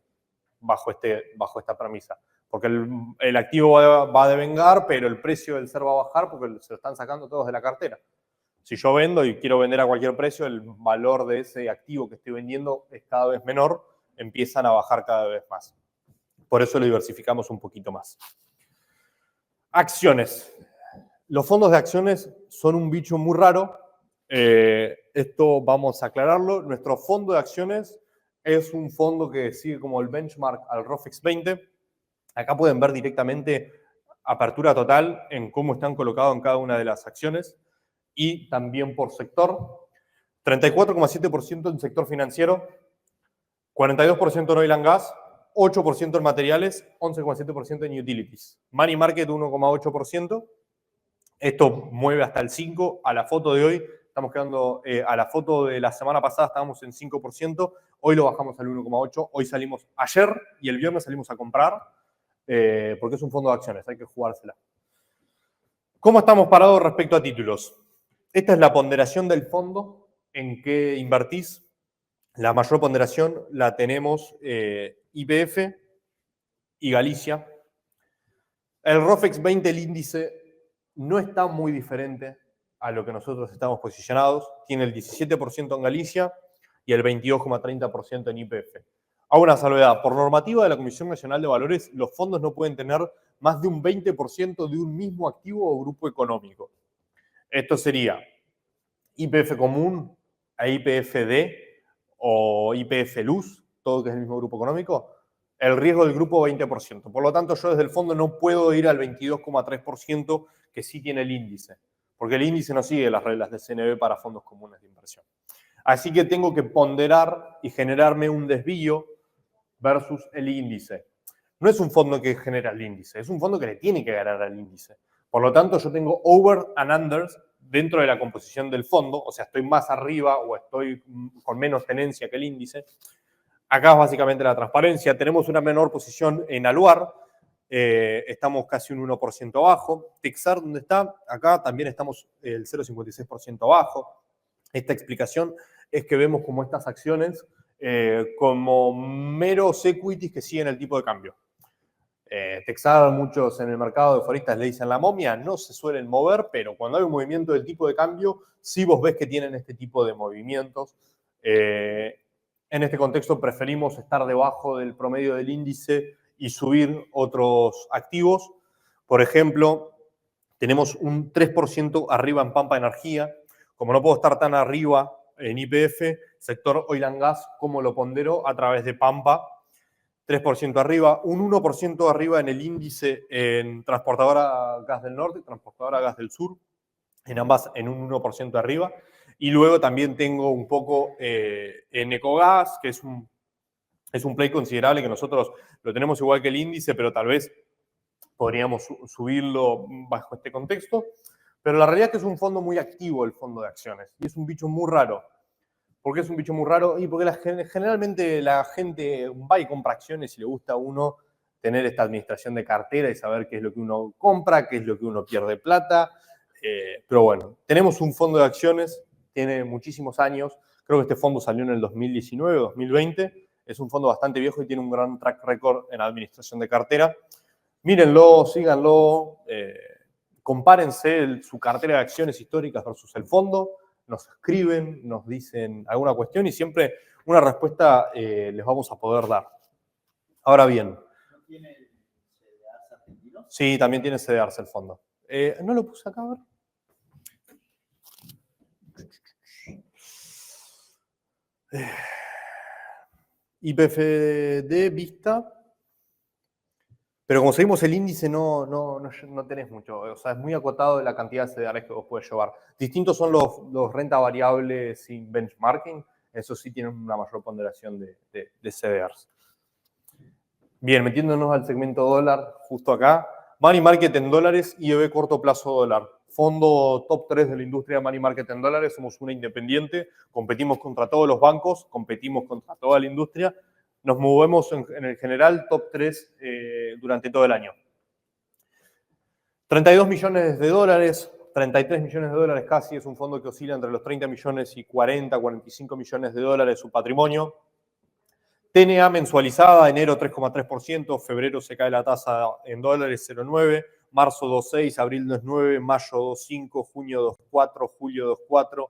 bajo esta premisa. Porque el activo va a devengar, pero el precio del SER va a bajar porque se lo están sacando todos de la cartera. Si yo vendo y quiero vender a cualquier precio, el valor de ese activo que estoy vendiendo es cada vez menor, empiezan a bajar cada vez más. Por eso lo diversificamos un poquito más. Acciones. Los fondos de acciones son un bicho muy raro. Esto vamos a aclararlo. Nuestro fondo de acciones es un fondo que sigue como el benchmark al ROFEX 20. Acá pueden ver directamente apertura total en cómo están colocados en cada una de las acciones y también por sector. 34,7% en sector financiero, 42% en oil and gas, 8% en materiales, 11,7% en utilities. Money market 1,8%, Esto mueve hasta el 5%. A la foto de hoy, estamos quedando, a la foto de la semana pasada estábamos en 5%, hoy lo bajamos al 1,8%. Hoy salimos, ayer y el viernes salimos a comprar, porque es un fondo de acciones, hay que jugársela. ¿Cómo estamos parados respecto a títulos? Esta es la ponderación del fondo en que invertís. La mayor ponderación la tenemos YPF y Galicia. El ROFEX 20, el índice, no está muy diferente a lo que nosotros estamos posicionados. Tiene el 17% en Galicia y el 22,30% en YPF. Hago una salvedad. Por normativa de la Comisión Nacional de Valores, los fondos no pueden tener más de un 20% de un mismo activo o grupo económico. Esto sería YPF común a YPFD o YPF Luz, todo que es el mismo grupo económico, el riesgo del grupo 20%. Por lo tanto, yo desde el fondo no puedo ir al 22,3% que sí tiene el índice, porque el índice no sigue las reglas de CNB para fondos comunes de inversión. Así que tengo que ponderar y generarme un desvío versus el índice. No es un fondo que genera el índice, es un fondo que le tiene que ganar al índice. Por lo tanto, yo tengo over and unders dentro de la composición del fondo, o sea, estoy más arriba o estoy con menos tenencia que el índice. Acá es básicamente la transparencia. Tenemos una menor posición en Aluar, estamos casi un 1% abajo. Texar, ¿dónde está? Acá también estamos el 0,56% abajo. Esta explicación es que vemos como estas acciones como meros equities que siguen el tipo de cambio. Texar, muchos en el mercado de foristas le dicen la momia, no se suelen mover, pero cuando hay un movimiento del tipo de cambio, sí vos ves que tienen este tipo de movimientos. En este contexto preferimos estar debajo del promedio del índice y subir otros activos. Por ejemplo, tenemos un 3% arriba en Pampa Energía. Como no puedo estar tan arriba en YPF, sector oil and gas, ¿cómo lo pondero? A través de Pampa. 3% arriba, un 1% arriba en el índice en Transportadora Gas del Norte, Transportadora Gas del Sur, en ambas en un 1% arriba. Y luego también tengo un poco en Ecogas, que es un play considerable que nosotros lo tenemos igual que el índice, pero tal vez podríamos subirlo bajo este contexto. Pero la realidad es que es un fondo muy activo, el fondo de acciones, y es un bicho muy raro. ¿Por qué es un bicho muy raro? Y porque generalmente la gente va y compra acciones y le gusta a uno tener esta administración de cartera y saber qué es lo que uno compra, qué es lo que uno pierde plata. Pero bueno, tenemos un fondo de acciones, tiene muchísimos años. Creo que este fondo salió en el 2019, 2020. Es un fondo bastante viejo y tiene un gran track record en administración de cartera. Mírenlo, síganlo, compárense su cartera de acciones históricas versus el fondo. Nos escriben, nos dicen alguna cuestión y siempre una respuesta les vamos a poder dar. Ahora bien. ¿No tiene CDRs argentinos? Sí, también tiene CDRs el fondo. ¿No lo puse acá? A ver. YPFD Vista. Pero como seguimos el índice, no tenés mucho. O sea, es muy acotado la cantidad de CDRs que vos podés llevar. Distintos son los renta variables sin benchmarking. Eso sí tienen una mayor ponderación de CDRs. Bien, metiéndonos al segmento dólar, justo acá. Money Market en dólares, IEB corto plazo dólar. Fondo top 3 de la industria de Money Market en dólares. Somos una independiente. Competimos contra todos los bancos. Competimos contra toda la industria. Nos movemos en el general top 3 durante todo el año. 32 millones de dólares, 33 millones de dólares casi, es un fondo que oscila entre los 30 millones y 40, 45 millones de dólares su patrimonio. TNA mensualizada, enero 3,3%, febrero se cae la tasa en dólares 0,9%, marzo 2,6%, abril 2,9%, mayo 2,5%, junio 2,4%, julio 2,4%,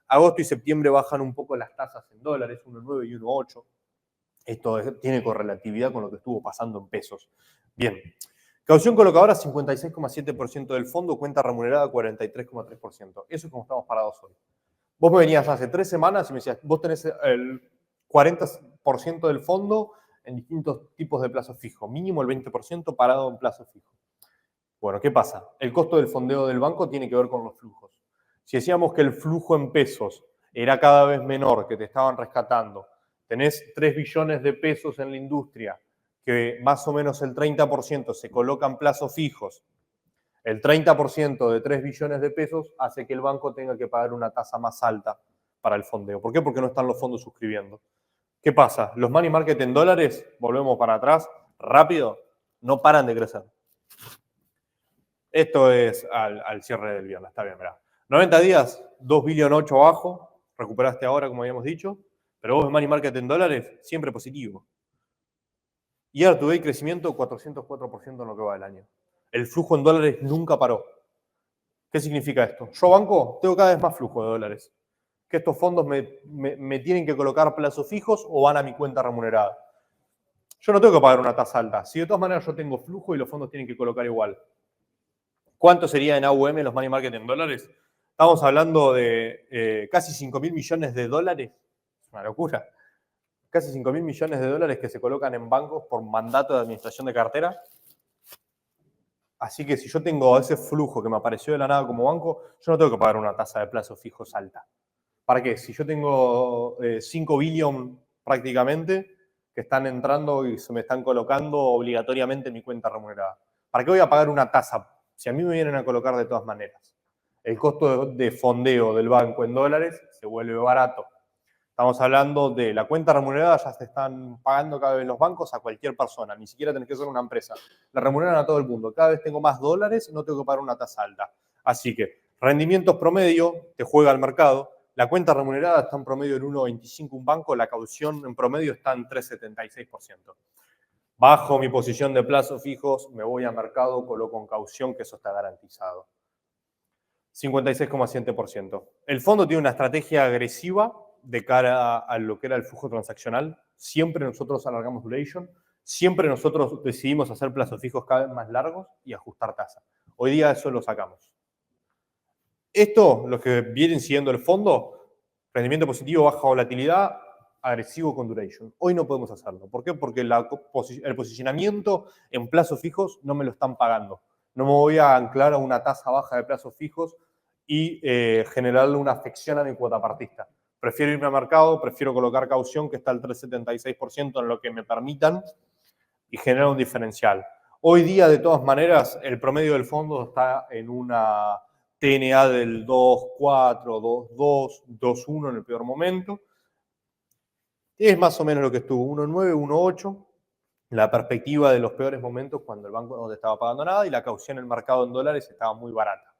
agosto y septiembre bajan un poco las tasas en dólares, 1,9% y 1,8%. Esto tiene correlatividad con lo que estuvo pasando en pesos. Bien. Caución colocadora, 56,7% del fondo, cuenta remunerada, 43,3%. Eso es como estamos parados hoy. Vos me venías hace 3 semanas y me decías, vos tenés el 40% del fondo en distintos tipos de plazo fijo, mínimo el 20% parado en plazo fijo. Bueno, ¿qué pasa? El costo del fondeo del banco tiene que ver con los flujos. Si decíamos que el flujo en pesos era cada vez menor, que te estaban rescatando, tenés 3 billones de pesos en la industria, que más o menos el 30% se colocan plazos fijos, El 30% de 3 billones de pesos hace que el banco tenga que pagar una tasa más alta para el fondeo. ¿Por qué? Porque no están los fondos suscribiendo. ¿Qué pasa? Los money market en dólares, volvemos para atrás, rápido, no paran de crecer. Esto es al cierre del viernes, está bien, mirá. 90 días, 2,8 billones abajo, recuperaste ahora, como habíamos dicho, pero vos en money market en dólares, siempre positivo. Year to date crecimiento 404% en lo que va del año. El flujo en dólares nunca paró. ¿Qué significa esto? Yo banco, tengo cada vez más flujo de dólares. Que estos fondos me tienen que colocar plazos fijos o van a mi cuenta remunerada. Yo no tengo que pagar una tasa alta. Si de todas maneras yo tengo flujo y los fondos tienen que colocar igual. ¿Cuánto sería en AUM los money market en dólares? Estamos hablando de casi 5.000 millones de dólares. Es una locura. Casi 5.000 millones de dólares que se colocan en bancos por mandato de administración de cartera. Así que si yo tengo ese flujo que me apareció de la nada como banco, yo no tengo que pagar una tasa de plazos fijos alta. ¿Para qué? Si yo tengo 5 billones prácticamente que están entrando y se me están colocando obligatoriamente en mi cuenta remunerada. ¿Para qué voy a pagar una tasa? Si a mí me vienen a colocar de todas maneras. El costo de fondeo del banco en dólares se vuelve barato. Estamos hablando de la cuenta remunerada, ya se están pagando cada vez los bancos a cualquier persona, ni siquiera tenés que ser una empresa. La remuneran a todo el mundo. Cada vez tengo más dólares y no tengo que pagar una tasa alta. Así que rendimientos promedio, te juega al mercado. La cuenta remunerada está en promedio en 1,25 un banco, la caución en promedio está en 3,76%. Bajo mi posición de plazos fijos, me voy a mercado, coloco en caución, que eso está garantizado. 56,7%. El fondo tiene una estrategia agresiva de cara a lo que era el flujo transaccional. Siempre nosotros alargamos duration, siempre nosotros decidimos hacer plazos fijos cada vez más largos y ajustar tasa. Hoy día eso lo sacamos. Esto, los que vienen siguiendo el fondo, rendimiento positivo, baja volatilidad, agresivo con duration. Hoy no podemos hacerlo. ¿Por qué? Porque el posicionamiento en plazos fijos no me lo están pagando. No me voy a anclar a una tasa baja de plazos fijos y generarle una afección a mi cuotapartista. Prefiero irme al mercado, prefiero colocar caución que está al 3,76% en lo que me permitan y generar un diferencial. Hoy día, de todas maneras, el promedio del fondo está en una TNA del 2,4, 2,2, 2,1 en el peor momento. Es más o menos lo que estuvo, 1,9, 1,8. La perspectiva de los peores momentos cuando el banco no te estaba pagando nada y la caución en el mercado en dólares estaba muy barata.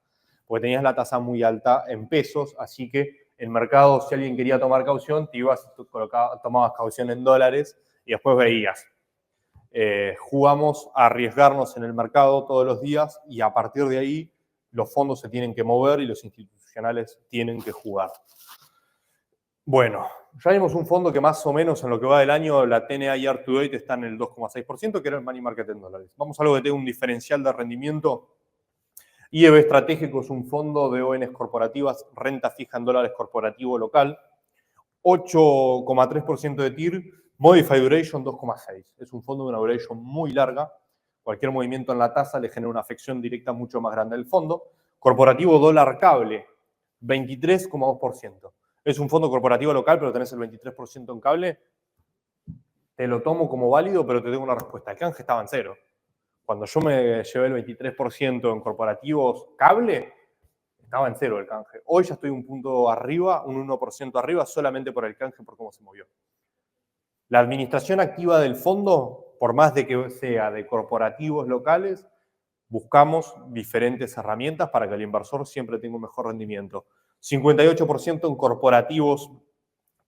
Porque tenías la tasa muy alta en pesos, así que en mercado, si alguien quería tomar caución, te ibas, tomabas caución en dólares y después veías. Jugamos a arriesgarnos en el mercado todos los días y a partir de ahí los fondos se tienen que mover y los institucionales tienen que jugar. Bueno, ya vimos un fondo que más o menos en lo que va del año, la TNA year to date está en el 2,6%, que era el money market en dólares. Vamos a algo que tenga un diferencial de rendimiento. IEB Estratégico es un fondo de ONs corporativas, renta fija en dólares corporativo local, 8,3% de TIR, Modified Duration 2,6. Es un fondo de una duration muy larga. Cualquier movimiento en la tasa le genera una afección directa mucho más grande del fondo. Corporativo dólar cable, 23,2%. Es un fondo corporativo local, pero tenés el 23% en cable. Te lo tomo como válido, pero te tengo una respuesta. El canje estaba en cero. Cuando yo me llevé el 23% en corporativos cable, estaba en cero el canje. Hoy ya estoy un punto arriba, un 1% arriba, solamente por el canje, por cómo se movió. La administración activa del fondo, por más de que sea de corporativos locales, buscamos diferentes herramientas para que el inversor siempre tenga un mejor rendimiento. 58% en corporativos,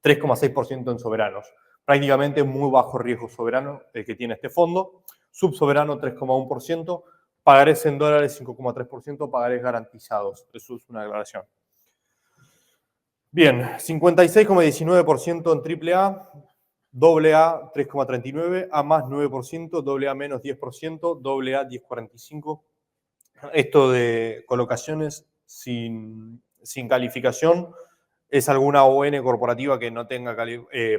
3,6% en soberanos. Prácticamente muy bajo riesgo soberano el que tiene este fondo. Subsoberano 3,1%, pagarés en dólares 5,3%, pagarés garantizados. Eso es una aclaración. Bien, 56,19% en AAA, AA 3,39%, A más 9%, AA menos 10%, AA 10,45%. Esto de colocaciones sin calificación es alguna ON corporativa que no tenga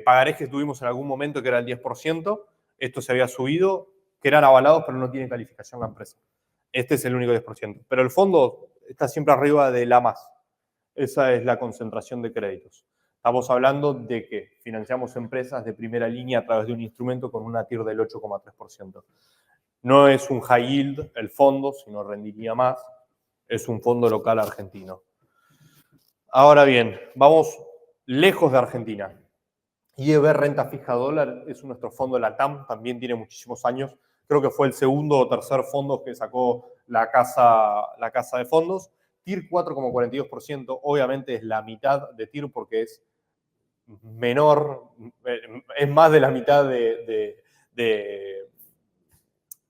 pagarés que tuvimos en algún momento que era el 10%. Esto se había subido, que eran avalados, pero no tiene calificación la empresa. Este es el único 10%. Pero el fondo está siempre arriba de la más. Esa es la concentración de créditos. Estamos hablando de que financiamos empresas de primera línea a través de un instrumento con una TIR del 8,3%. No es un high yield el fondo, sino rendiría más. Es un fondo local argentino. Ahora bien, vamos lejos de Argentina. IEB Renta Fija Dólar es nuestro fondo de la TAM, también tiene muchísimos años. Creo que fue el segundo o tercer fondo que sacó la casa de fondos. TIR 4,42%, obviamente es la mitad de TIR porque es menor, es más de la mitad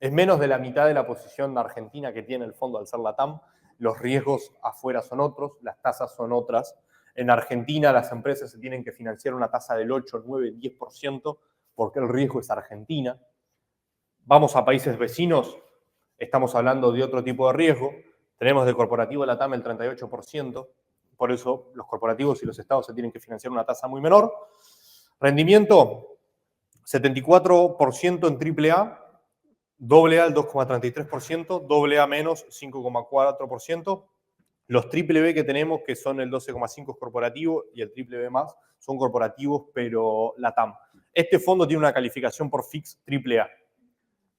es menos de la mitad de la posición argentina que tiene el fondo al ser la TAM. Los riesgos afuera son otros, las tasas son otras. En Argentina las empresas se tienen que financiar una tasa del 8, 9, 10% porque el riesgo es Argentina. Vamos a países vecinos, estamos hablando de otro tipo de riesgo. Tenemos de corporativo la TAM el 38%, por eso los corporativos y los estados se tienen que financiar una tasa muy menor. Rendimiento, 74% en AAA, AA el 2,33%, AA menos 5,4%. Los triple B que tenemos, que son el 12,5% corporativo y el triple B más, son corporativos, pero la TAM. Este fondo tiene una calificación por FIX AAA.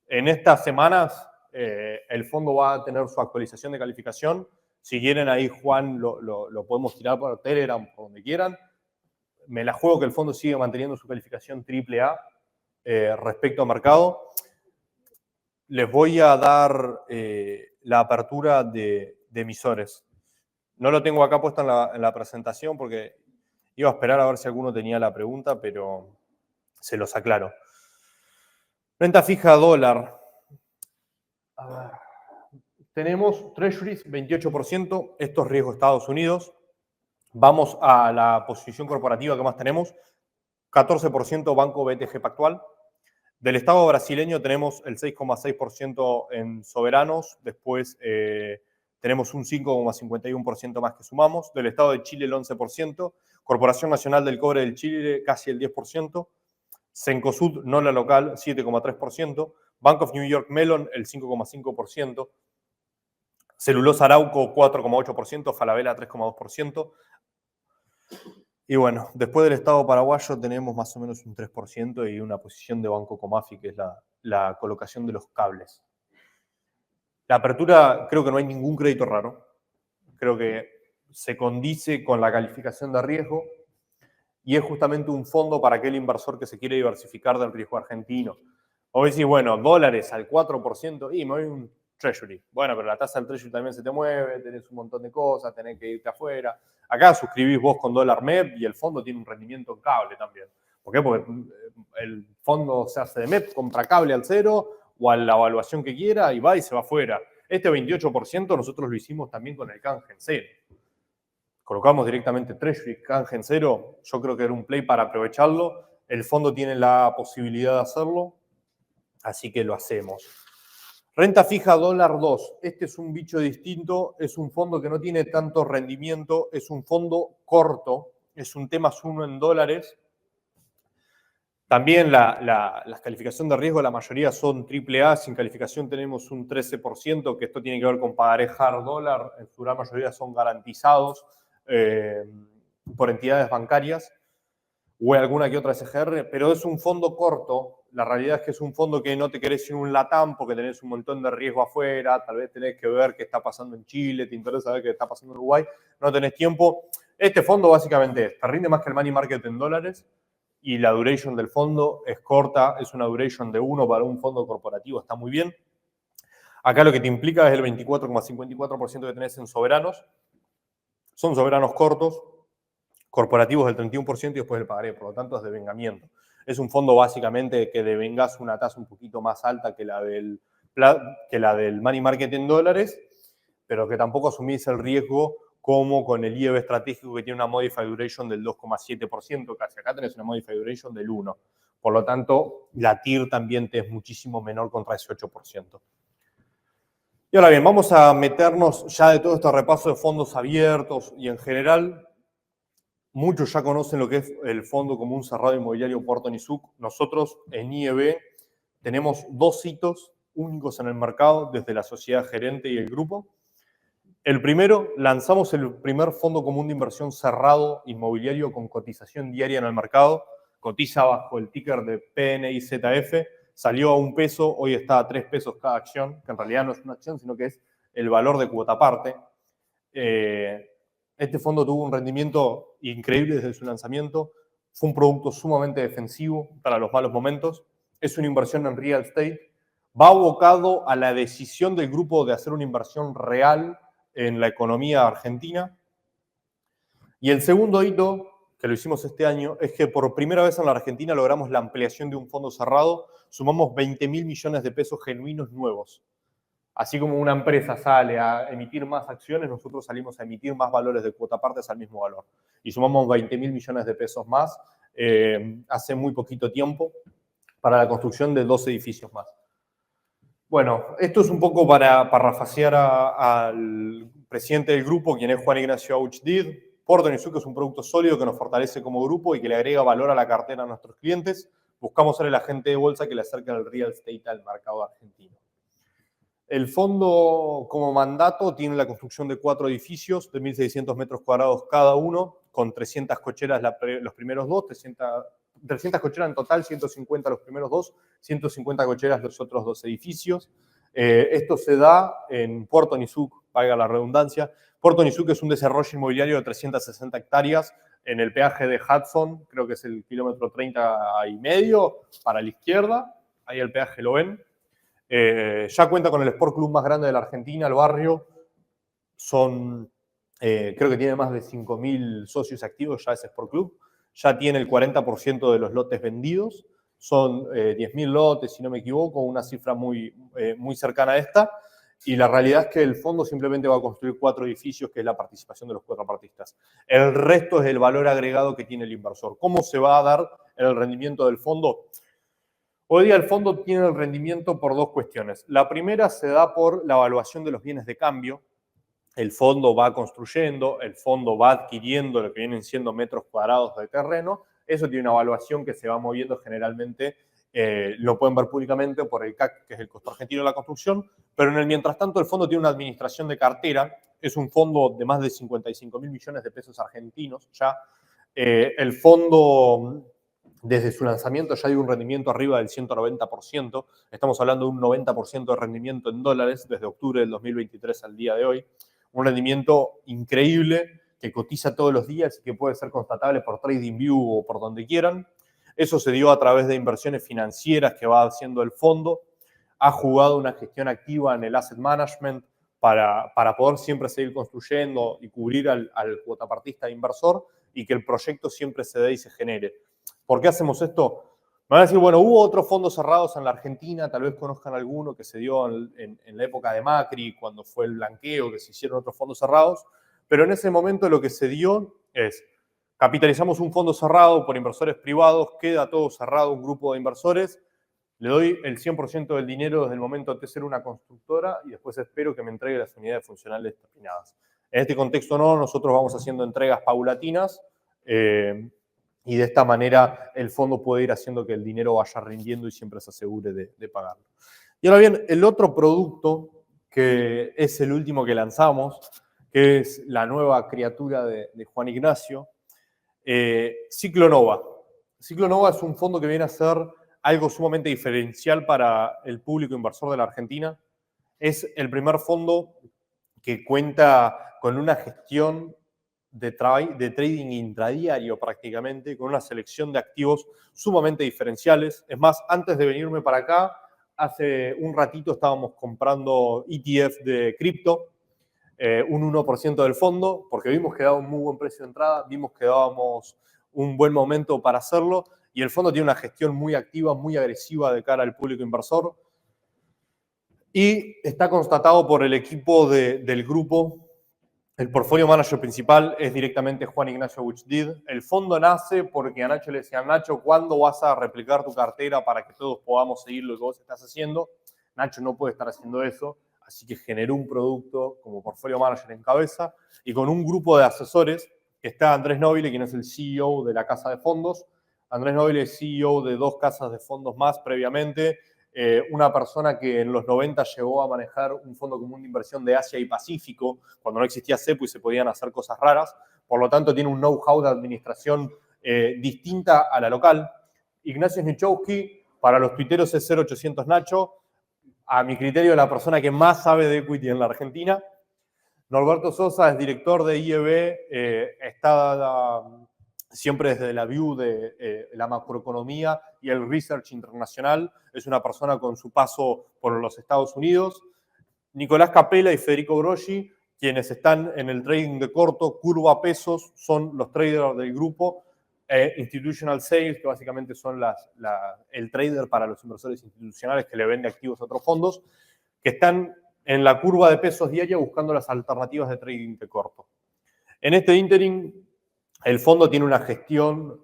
En estas semanas el fondo va a tener su actualización de calificación. Si quieren ahí, Juan, lo podemos tirar por Telegram, por donde quieran. Me la juego que el fondo sigue manteniendo su calificación AAA respecto al mercado. Les voy a dar la apertura de emisores. No lo tengo acá puesto en la presentación porque iba a esperar a ver si alguno tenía la pregunta, pero se los aclaro. Renta fija dólar. Tenemos Treasuries 28%, esto es riesgo Estados Unidos. Vamos a la posición corporativa que más tenemos. 14% Banco BTG Pactual. Del Estado brasileño tenemos el 6,6% en soberanos, después tenemos un 5,51% más que sumamos. Del Estado de Chile el 11%, Corporación Nacional del Cobre del Chile casi el 10%, Cencosud, no la local, 7,3%, Bank of New York Mellon el 5,5%, Celulosa Arauco 4,8%, Falabella 3,2%. Y bueno, después del Estado paraguayo tenemos más o menos un 3% y una posición de Banco Comafi, que es la colocación de los cables. La apertura, creo que no hay ningún crédito raro. Creo que se condice con la calificación de riesgo y es justamente un fondo para aquel inversor que se quiere diversificar del riesgo argentino. O decís, bueno, dólares al 4% y me voy a un Treasury. Bueno, pero la tasa del Treasury también se te mueve, tenés un montón de cosas, tenés que irte afuera. Acá suscribís vos con dólar MEP y el fondo tiene un rendimiento en cable también. ¿Por qué? Porque el fondo se hace de MEP, compra cable al cero o a la evaluación que quiera y va y se va afuera. Este 28% nosotros lo hicimos también con el canje en cero. Colocamos directamente Treasury, canje en cero. Yo creo que era un play para aprovecharlo. El fondo tiene la posibilidad de hacerlo, así que lo hacemos. Renta fija dólar 2. Este es un bicho distinto, es un fondo que no tiene tanto rendimiento, es un fondo corto, es un T+1 en dólares. También las calificaciones de riesgo, la mayoría son AAA, sin calificación tenemos un 13%, que esto tiene que ver con pagaré hard dólar, en su gran mayoría son garantizados por entidades bancarias o alguna que otra SGR, pero es un fondo corto. La realidad es que es un fondo que no te querés ir en un LATAM porque tenés un montón de riesgo afuera, tal vez tenés que ver qué está pasando en Chile, te interesa ver qué está pasando en Uruguay, no tenés tiempo. Este fondo básicamente te rinde más que el money market en dólares y la duration del fondo es corta, es una duration de 1 para un fondo corporativo, está muy bien. Acá lo que te implica es el 24,54% que tenés en soberanos. Son soberanos cortos, corporativos del 31% y después el pagaré, por lo tanto es devengamiento. Es un fondo básicamente que devengas una tasa un poquito más alta que la del money market en dólares, pero que tampoco asumís el riesgo como con el IEB estratégico que tiene una modified duration del 2,7%, casi acá tenés una modified duration del 1%. Por lo tanto, la TIR también te es muchísimo menor contra ese 8%. Y ahora bien, vamos a meternos ya de todo este repaso de fondos abiertos y en general. Muchos ya conocen lo que es el Fondo Común Cerrado Inmobiliario Puerto Nizuc. Nosotros en IEB tenemos 2 hitos únicos en el mercado desde la sociedad gerente y el grupo. El primero, lanzamos el primer fondo común de inversión cerrado inmobiliario con cotización diaria en el mercado. Cotiza bajo el ticker de PNIZF. salió a $1, hoy está a $3 cada acción, que en realidad no es una acción, sino que es el valor de cuota parte. Este fondo tuvo un rendimiento increíble desde su lanzamiento, fue un producto sumamente defensivo para los malos momentos, es una inversión en real estate, va abocado a la decisión del grupo de hacer una inversión real en la economía argentina. Y el segundo hito, que lo hicimos este año, es que por primera vez en la Argentina logramos la ampliación de un fondo cerrado, sumamos 20.000 millones de pesos genuinos nuevos. Así como una empresa sale a emitir más acciones, nosotros salimos a emitir más valores de cuota partes al mismo valor. Y sumamos 20.000 millones de pesos más hace muy poquito tiempo para la construcción de 2 edificios más. Bueno, esto es un poco para parafrasear al presidente del grupo, quien es Juan Ignacio Auchdid. Porto Nizuc es un producto sólido que nos fortalece como grupo y que le agrega valor a la cartera a nuestros clientes. Buscamos ser el agente de bolsa que le acerque al real estate al mercado argentino. El fondo, como mandato, tiene la construcción de 4 edificios de 1.600 metros cuadrados cada uno, con 300 cocheras los primeros 2, 300 cocheras en total, 150 los primeros 2, 150 cocheras los otros 2 edificios. Esto se da en Puerto Nizuc, valga la redundancia. Puerto Nizuc es un desarrollo inmobiliario de 360 hectáreas en el peaje de Hudson, creo que es el kilómetro 30 y medio, para la izquierda. Ahí el peaje lo ven. Ya cuenta con el Sport Club más grande de la Argentina, el barrio. Creo que tiene más de 5.000 socios activos ya ese Sport Club. Ya tiene el 40% de los lotes vendidos. Son 10.000 lotes, si no me equivoco, una cifra muy cercana a esta. Y la realidad es que el fondo simplemente va a construir 4 edificios, que es la participación de los cuotapartistas. El resto es el valor agregado que tiene el inversor. ¿Cómo se va a dar el rendimiento del fondo? Hoy día el fondo tiene el rendimiento por 2 cuestiones. La primera se da por la evaluación de los bienes de cambio. El fondo va construyendo, el fondo va adquiriendo lo que vienen siendo metros cuadrados de terreno. Eso tiene una evaluación que se va moviendo generalmente, lo pueden ver públicamente por el CAC, que es el costo argentino de la construcción, pero en el mientras tanto el fondo tiene una administración de cartera, es un fondo de más de 55.000 millones de pesos argentinos ya. El fondo, desde su lanzamiento, ya dio un rendimiento arriba del 190%, estamos hablando de un 90% de rendimiento en dólares desde octubre del 2023 al día de hoy. Un rendimiento increíble que cotiza todos los días y que puede ser constatable por TradingView o por donde quieran. Eso se dio a través de inversiones financieras que va haciendo el fondo. Ha jugado una gestión activa en el asset management para poder siempre seguir construyendo y cubrir al cuotapartista inversor y que el proyecto siempre se dé y se genere. ¿Por qué hacemos esto? Me van a decir, bueno, hubo otros fondos cerrados en la Argentina, tal vez conozcan alguno que se dio en la época de Macri, cuando fue el blanqueo, que se hicieron otros fondos cerrados, pero en ese momento lo que se dio es, capitalizamos un fondo cerrado por inversores privados, queda todo cerrado, un grupo de inversores, le doy el 100% del dinero desde el momento de ser una constructora y después espero que me entregue las unidades funcionales terminadas. En este contexto no, nosotros vamos haciendo entregas paulatinas, y de esta manera el fondo puede ir haciendo que el dinero vaya rindiendo y siempre se asegure de pagarlo. Y ahora bien, el otro producto, que es el último que lanzamos, que es la nueva criatura de Juan Ignacio, Ciclonova. Ciclonova es un fondo que viene a ser algo sumamente diferencial para el público inversor de la Argentina. Es el primer fondo que cuenta con una gestión de trading intradiario prácticamente, con una selección de activos sumamente diferenciales. Es más, antes de venirme para acá, hace un ratito estábamos comprando ETF de cripto, un 1% del fondo, porque vimos que daba un muy buen precio de entrada, vimos que dábamos un buen momento para hacerlo, y el fondo tiene una gestión muy activa, muy agresiva de cara al público inversor, y está constatado por el equipo del grupo. El portfolio manager principal es directamente Juan Ignacio Auchdid. El fondo nace porque a Nacho le decían, Nacho, ¿cuándo vas a replicar tu cartera para que todos podamos seguir lo que vos estás haciendo? Nacho no puede estar haciendo eso, así que generó un producto como portfolio manager en cabeza y con un grupo de asesores que está Andrés Nobile, quien es el CEO de la casa de fondos. Andrés Nobile es CEO de 2 casas de fondos más previamente. Una persona que en los 90 llegó a manejar un fondo común de inversión de Asia y Pacífico, cuando no existía CEPU y se podían hacer cosas raras. Por lo tanto, tiene un know-how de administración distinta a la local. Ignacio Snichowski, Para los tuiteros es 0800 Nacho. A mi criterio, la persona que más sabe de equity en la Argentina. Norberto Sosa es director de IEB, está siempre desde la view de la macroeconomía y el research internacional. Es una persona con su paso por los Estados Unidos. Nicolás Capella y Federico Groschi, quienes están en el trading de corto, curva pesos, son los traders del grupo. Institutional Sales, que básicamente son el trader para los inversores institucionales que le vende activos a otros fondos, que están en la curva de pesos diaria buscando las alternativas de trading de corto. En este ínterin, el fondo tiene una gestión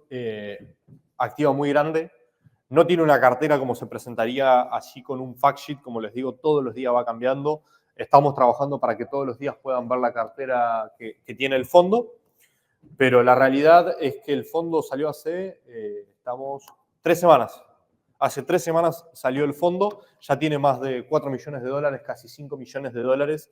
activa muy grande, no tiene una cartera como se presentaría así con un fact sheet, como les digo, todos los días va cambiando. Estamos trabajando para que todos los días puedan ver la cartera que tiene el fondo. Pero la realidad es que el fondo salió hace, 3 semanas. Hace 3 semanas salió el fondo, ya tiene más de 4 millones de dólares, casi 5 millones de dólares.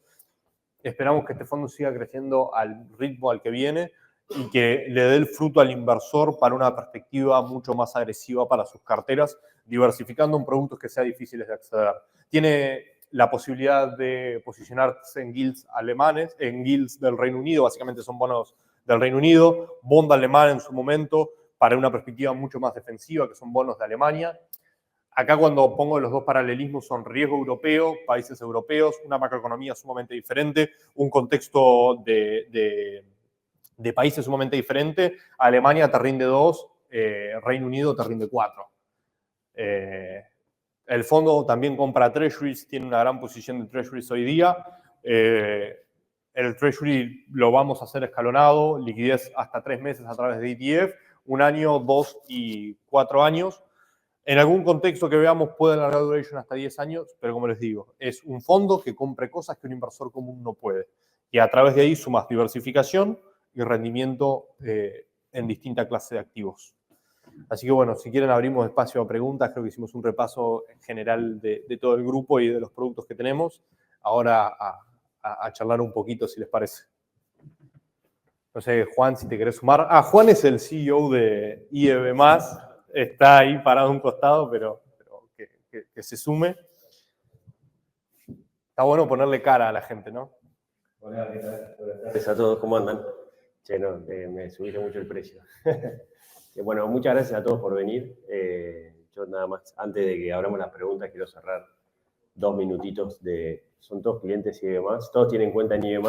Esperamos que este fondo siga creciendo al ritmo al que viene y que le dé el fruto al inversor para una perspectiva mucho más agresiva para sus carteras, diversificando en productos que sean difíciles de acceder. Tiene la posibilidad de posicionarse en guilds alemanes, en guilds del Reino Unido, básicamente son bonos del Reino Unido, bond alemán en su momento, para una perspectiva mucho más defensiva, que son bonos de Alemania. Acá cuando pongo los dos paralelismos son riesgo europeo, países europeos, una macroeconomía sumamente diferente, un contexto de países sumamente diferente. Alemania te rinde 2, Reino Unido te rinde 4. El fondo también compra treasuries, tiene una gran posición de treasuries hoy día. El treasury lo vamos a hacer escalonado, liquidez hasta 3 meses a través de ETF, 1 año, 2 y 4 años. En algún contexto que veamos puede alargar duration hasta 10 años, pero como les digo, es un fondo que compre cosas que un inversor común no puede. Y a través de ahí sumas diversificación y rendimiento en distinta clase de activos. Así que bueno, si quieren abrimos espacio a preguntas. Creo que hicimos un repaso general de todo el grupo y de los productos que tenemos. Ahora a charlar un poquito, si les parece. No sé, Juan, si te querés sumar. Juan es el CEO de IEB+, está ahí parado a un costado, pero que se sume. Está bueno ponerle cara a la gente, ¿no? Hola, ¿qué tal? Buenas tardes a todos, ¿cómo andan? Che, no, me subiste mucho el precio. Bueno, muchas gracias a todos por venir. Yo nada más, antes de que abramos las preguntas, quiero cerrar 2 minutitos son todos clientes y demás. Todos tienen cuenta en IEB+.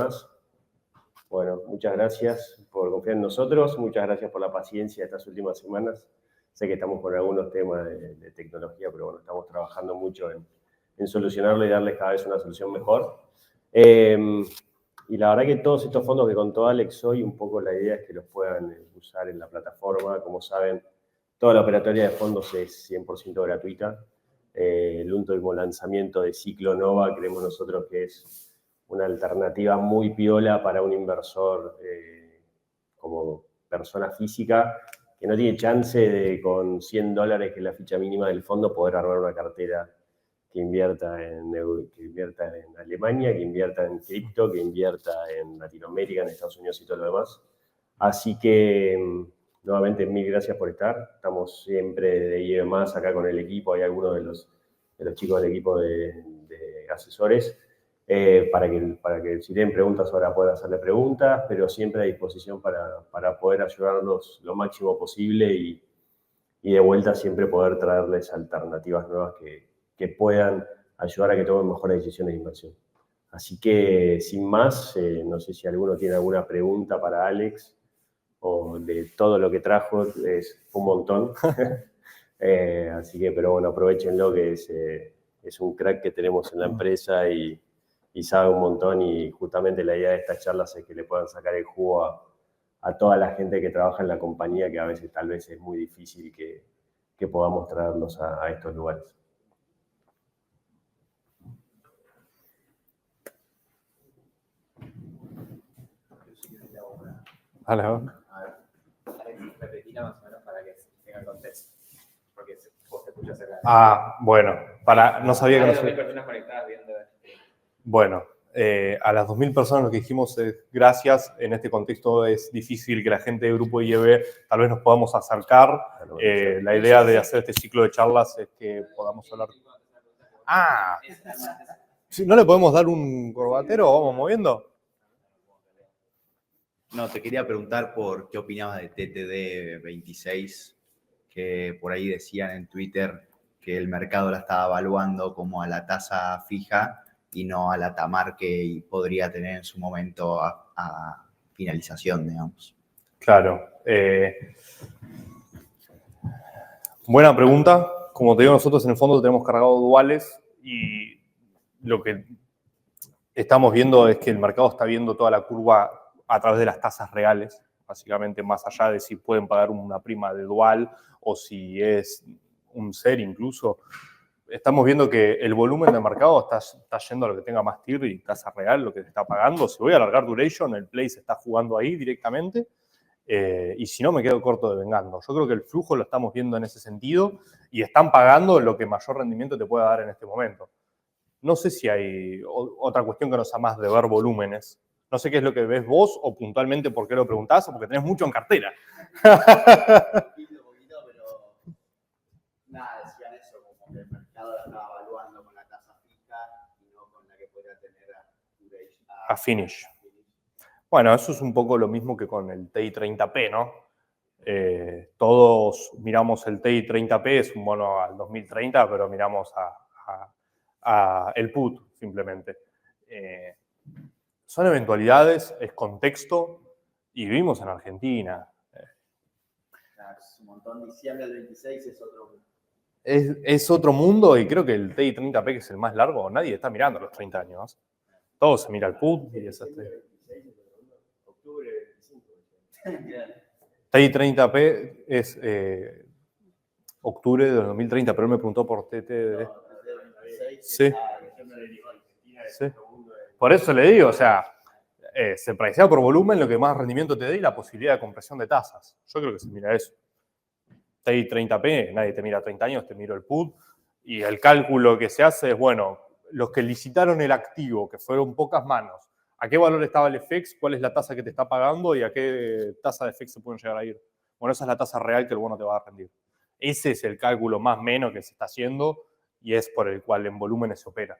Bueno, muchas gracias por confiar en nosotros. Muchas gracias por la paciencia estas últimas semanas. Sé que estamos con algunos temas de tecnología, pero bueno, estamos trabajando mucho en solucionarlo y darles cada vez una solución mejor. Y la verdad que todos estos fondos que contó Alex hoy, un poco la idea es que los puedan usar en la plataforma. Como saben, toda la operatoria de fondos es 100% gratuita. El último lanzamiento de Ciclo Nova creemos nosotros que es una alternativa muy piola para un inversor como persona física que no tiene chance de con $100, que es la ficha mínima del fondo, poder armar una cartera que invierta en Alemania, que invierta en cripto, que invierta en Latinoamérica, en Estados Unidos y todo lo demás. Así que, nuevamente, mil gracias por estar. Estamos siempre de IEB+ acá con el equipo. Hay algunos de los chicos del equipo de asesores para que si tienen preguntas ahora puedan hacerle preguntas, pero siempre a disposición para poder ayudarlos lo máximo posible y de vuelta siempre poder traerles alternativas nuevas que puedan ayudar a que tomen mejores decisiones de inversión. Así que, sin más, no sé si alguno tiene alguna pregunta para Alex o de todo lo que trajo, fue un montón. Así que, pero bueno, aprovechenlo que es un crack que tenemos en la empresa y sabe un montón, y justamente la idea de estas charlas es que le puedan sacar el jugo a toda la gente que trabaja en la compañía, que a veces tal vez es muy difícil que podamos traerlos a estos lugares. Hola. Repetirla más o menos para que tenga el contexto. Porque vos te escuchas acá. Bueno, no sabía que no Hay 2.000 personas conectadas viendo. Bueno, A las 2.000 personas lo que dijimos es gracias. En este contexto es difícil que la gente del grupo IEB tal vez nos podamos acercar. La idea de hacer este ciclo de charlas es que podamos hablar. Ah, si no le podemos dar un corbatero, vamos moviendo. No, te quería preguntar por qué opinabas de TTD 26, que por ahí decían en Twitter que el mercado la estaba evaluando como a la tasa fija y no a la TAMAR que podría tener en su momento a finalización, digamos. Claro. Buena pregunta. Como te digo, nosotros en el fondo tenemos cargado duales y lo que estamos viendo es que el mercado está viendo toda la curva a través de las tasas reales, básicamente más allá de si pueden pagar una prima de dual o si es un SER incluso. Estamos viendo que el volumen de mercado está yendo a lo que tenga más TIR y tasa real, lo que se está pagando. Si voy a alargar duration, el play se está jugando ahí directamente. Y si no, me quedo corto de vengando. Yo creo que el flujo lo estamos viendo en ese sentido y están pagando lo que mayor rendimiento te pueda dar en este momento. No sé si hay otra cuestión que no sea más de ver volúmenes. No sé qué es lo que ves vos o puntualmente por qué lo preguntás o porque tenés mucho en cartera. Pero nada, decían eso, como que el mercado la estaba evaluando con la tasa fija y no con la que podría tener a finish. Bueno, eso es un poco lo mismo que con el TI 30P, ¿no? Todos miramos el TI 30P, es un bono al 2030, pero miramos a el put, simplemente. Son eventualidades, es contexto, y vivimos en Argentina. Es un montón, diciembre del 26 es otro mundo. Es otro mundo, y creo que el TI 30P, que es el más largo, nadie está mirando a los 30 años. Todo se mira al put y esas tres. TI 30P es octubre de 2030, pero él me preguntó por TT. Sí. Sí. Por eso le digo, o sea, se pricea por volumen lo que más rendimiento te dé y la posibilidad de compresión de tasas. Yo creo que se mira eso. TI 30P, nadie te mira 30 años, te miro el put. Y el cálculo que se hace es, bueno, los que licitaron el activo, que fueron pocas manos, ¿a qué valor estaba el FX? ¿Cuál es la tasa que te está pagando? ¿Y a qué tasa de FX se pueden llegar a ir? Bueno, esa es la tasa real que el bono te va a rendir. Ese es el cálculo más menos que se está haciendo y es por el cual en volúmenes se opera.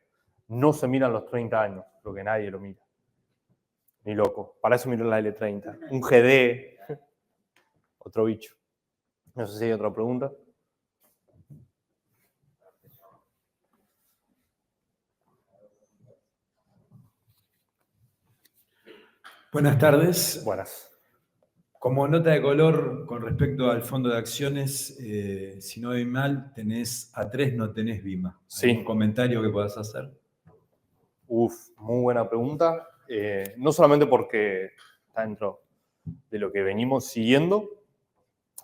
No se miran los 30 años, creo que nadie lo mira. Ni loco. Para eso miro la L30. Un GD, otro bicho. No sé si hay otra pregunta. Buenas tardes. Buenas. Como nota de color con respecto al fondo de acciones, si no voy mal, tenés A3, no tenés BIMA. Sí. ¿Algún comentario que puedas hacer? Muy buena pregunta. No solamente porque está dentro de lo que venimos siguiendo,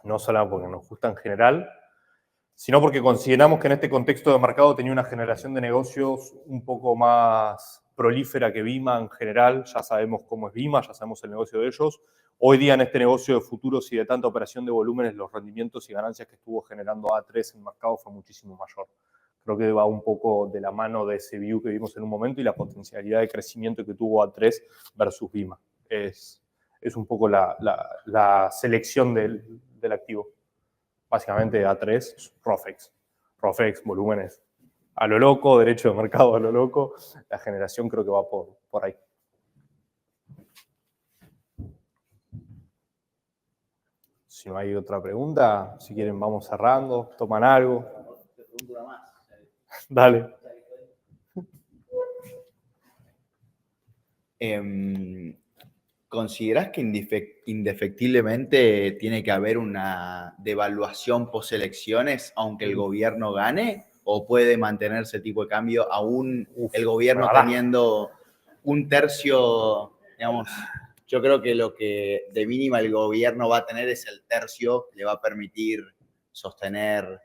no solo porque nos gusta en general, sino porque consideramos que en este contexto de mercado tenía una generación de negocios un poco más prolífera que BIMA en general. Ya sabemos cómo es BIMA, ya sabemos el negocio de ellos. Hoy día en este negocio de futuros y de tanta operación de volúmenes, los rendimientos y ganancias que estuvo generando A3 en el mercado fue muchísimo mayor. Creo que va un poco de la mano de ese view que vimos en un momento y la potencialidad de crecimiento que tuvo A3 versus BIMA. Es un poco la selección del activo. Básicamente A3, ROFEX. ROFEX, volúmenes a lo loco, derecho de mercado a lo loco. La generación creo que va por ahí. Si no hay otra pregunta, si quieren vamos cerrando, toman algo. Te pregunto una más. Dale. ¿Considerás que indefectiblemente tiene que haber una devaluación post-elecciones aunque el gobierno gane? ¿O puede mantenerse el tipo de cambio aún el gobierno teniendo un tercio, digamos? Yo creo que lo que de mínima el gobierno va a tener es el tercio que le va a permitir sostener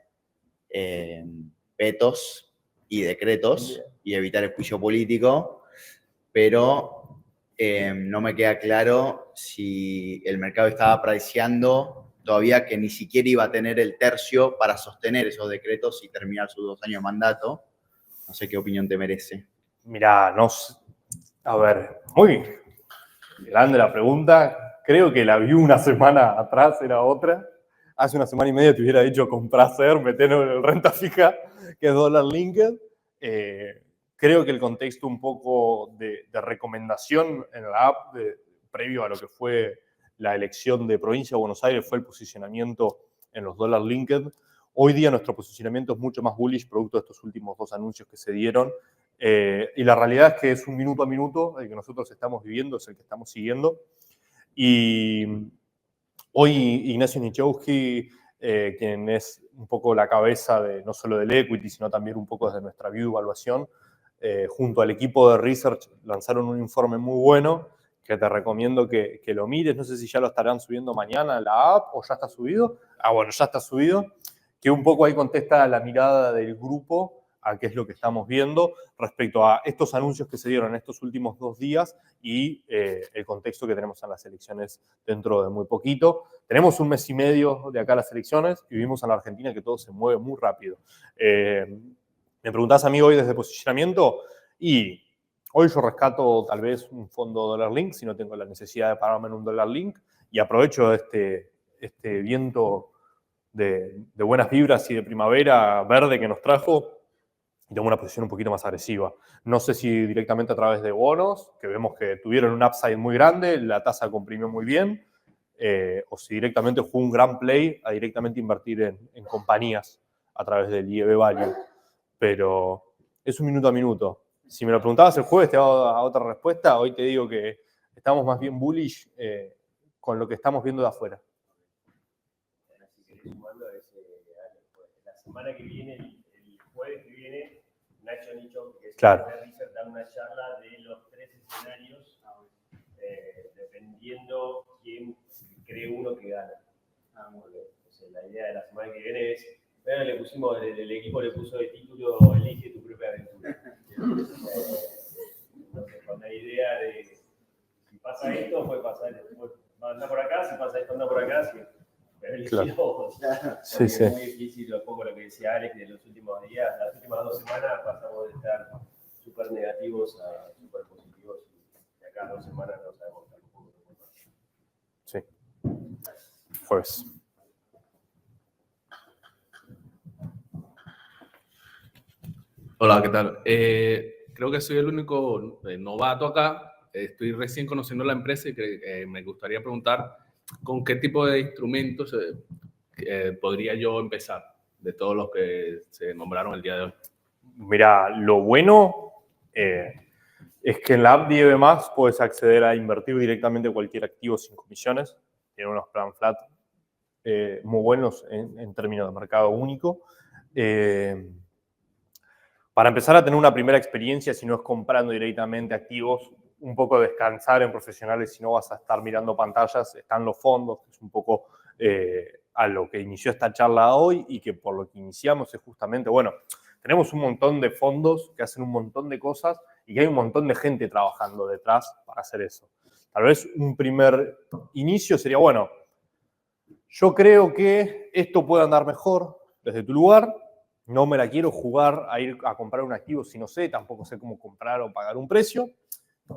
vetos y decretos y evitar el juicio político, pero no me queda claro si el mercado estaba priceando todavía que ni siquiera iba a tener el tercio para sostener esos decretos y terminar sus 2 años de mandato. No sé qué opinión te merece. Mirá, A ver, muy grande la pregunta. Creo que la vi una semana atrás, era otra. Hace una semana y media te hubiera dicho comprar SER, meterlo en renta fija, que es dólar linked. Creo que el contexto un poco de recomendación en la app, previo a lo que fue la elección de provincia de Buenos Aires, fue el posicionamiento en los dólar linked. Hoy día nuestro posicionamiento es mucho más bullish, producto de estos últimos 2 anuncios que se dieron. Y la realidad es que es un minuto a minuto el que nosotros estamos viviendo, es el que estamos siguiendo. Y hoy Ignacio Nichowski, quien es un poco la cabeza de no solo del equity, sino también un poco desde nuestra view evaluación, junto al equipo de research lanzaron un informe muy bueno que te recomiendo que lo mires. No sé si ya lo estarán subiendo mañana en la app o ya está subido. Bueno, ya está subido. Que un poco ahí contesta la mirada del grupo a qué es lo que estamos viendo respecto a estos anuncios que se dieron en estos últimos 2 días y el contexto que tenemos en las elecciones dentro de muy poquito. Tenemos 1 mes y medio de acá a las elecciones y vivimos en la Argentina que todo se mueve muy rápido. Me preguntás a mí hoy desde posicionamiento y hoy yo rescato tal vez un fondo dólar link si no tengo la necesidad de pararme en un dólar link y aprovecho este viento de buenas vibras y de primavera verde que nos trajo y tomo una posición un poquito más agresiva. No sé si directamente a través de bonos, que vemos que tuvieron un upside muy grande, la tasa comprimió muy bien, o si directamente fue un gran play a directamente invertir en compañías a través del IEV Value. Pero es un minuto a minuto. Si me lo preguntabas el jueves te daba otra respuesta, hoy te digo que estamos más bien bullish con lo que estamos viendo de afuera. La semana que viene, el jueves que viene, Nacho Nicho, que es claro. el research, da una charla de los 3 escenarios, dependiendo quién cree uno que gana. Entonces, la idea de la semana que viene es, le pusimos, el equipo le puso de título, elige tu propia aventura. Entonces, con la idea de, si pasa esto, puede pasar, anda por acá, si pasa esto, anda por acá, si claro. Sí. Sí. Es muy difícil, un poco lo que decía Alex, de los últimos días, las últimas 2 semanas pasamos de estar súper negativos a súper positivos y de acá a 2 semanas no sabemos tampoco qué pasa. Sí. Jueves. Hola, ¿qué tal? Creo que soy el único novato acá. Estoy recién conociendo la empresa y me gustaría preguntar con qué tipo de instrumentos podría yo empezar de todos los que se nombraron el día de hoy. Mira, lo bueno es que en la app de IEV+, puedes acceder a invertir directamente cualquier activo sin comisiones. Tiene unos plan flat muy buenos en términos de mercado único. Para empezar a tener una primera experiencia, si no es comprando directamente activos, un poco descansar en profesionales, si no vas a estar mirando pantallas, están los fondos, que es un poco a lo que inició esta charla hoy y que por lo que iniciamos es justamente, bueno, tenemos un montón de fondos que hacen un montón de cosas y que hay un montón de gente trabajando detrás para hacer eso. Tal vez un primer inicio sería, bueno, yo creo que esto puede andar mejor desde tu lugar, no me la quiero jugar a ir a comprar un activo si no sé, tampoco sé cómo comprar o pagar un precio.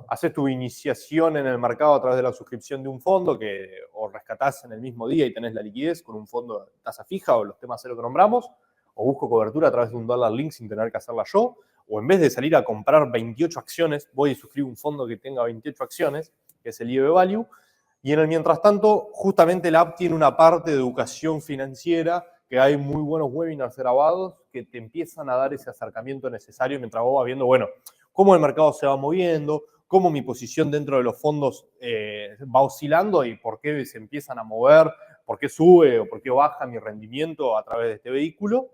Haces tu iniciación en el mercado a través de la suscripción de un fondo que o rescatás en el mismo día y tenés la liquidez con un fondo de tasa fija o los temas cero que nombramos, o busco cobertura a través de un dólar link sin tener que hacerla yo, o en vez de salir a comprar 28 acciones, voy y suscribo un fondo que tenga 28 acciones, que es el IEV Value, y en el mientras tanto, justamente la app tiene una parte de educación financiera que hay muy buenos webinars grabados que te empiezan a dar ese acercamiento necesario mientras vos vas viendo, bueno, cómo el mercado se va moviendo, cómo mi posición dentro de los fondos va oscilando y por qué se empiezan a mover, por qué sube o por qué baja mi rendimiento a través de este vehículo,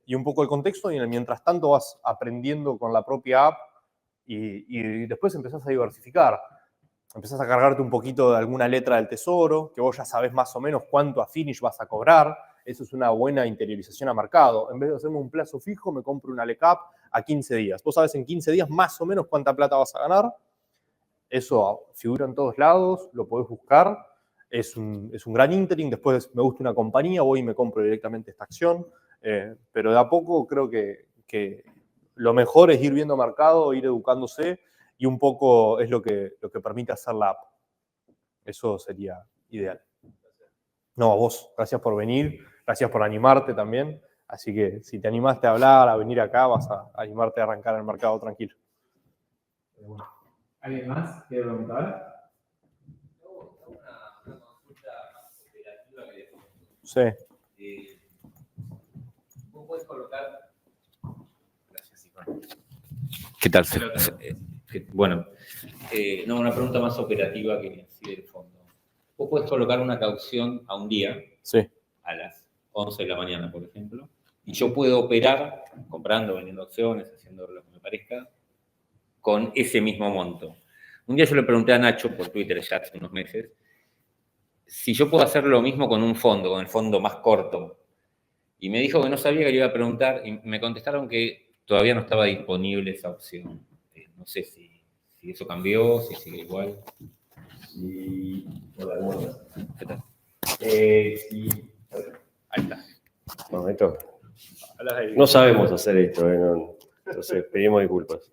y un poco el contexto, y en el mientras tanto vas aprendiendo con la propia app y después empezás a diversificar. Empezás a cargarte un poquito de alguna letra del tesoro, que vos ya sabés más o menos cuánto a finish vas a cobrar. Eso es una buena interiorización a mercado. En vez de hacerme un plazo fijo, me compro una LECAP a 15 días. Vos sabés en 15 días más o menos cuánta plata vas a ganar. Eso figura en todos lados, lo podés buscar. Es un gran interim. Después me gusta una compañía, voy y me compro directamente esta acción. Pero de a poco creo que lo mejor es ir viendo mercado, ir educándose y un poco es lo que permite hacer la app. Eso sería ideal. No, a vos, gracias por venir, gracias por animarte también. Así que si te animaste a hablar, a venir acá, vas a animarte a arrancar el mercado tranquilo. ¿Alguien más quiere preguntar? Una consulta más operativa que de fondo. Sí. Vos podés colocar. Gracias, Iván. ¿Qué tal? Bueno, no, una pregunta más operativa que así del fondo. Vos podés colocar una caución a un día, Sí. a las 11 de la mañana, por ejemplo, y yo puedo operar comprando, vendiendo acciones, haciendo lo que me parezca, con ese mismo monto. Un día yo le pregunté a Nacho por Twitter ya hace unos meses si yo puedo hacer lo mismo con un fondo, con el fondo más corto. Y me dijo que no sabía, que le iba a preguntar, y me contestaron que todavía no estaba disponible esa opción. No sé si eso cambió, si sigue igual. Y, hola, ¿cómo estás? ¿Qué tal? Ahí está. No, esto, no sabemos hacer esto, no, entonces pedimos disculpas.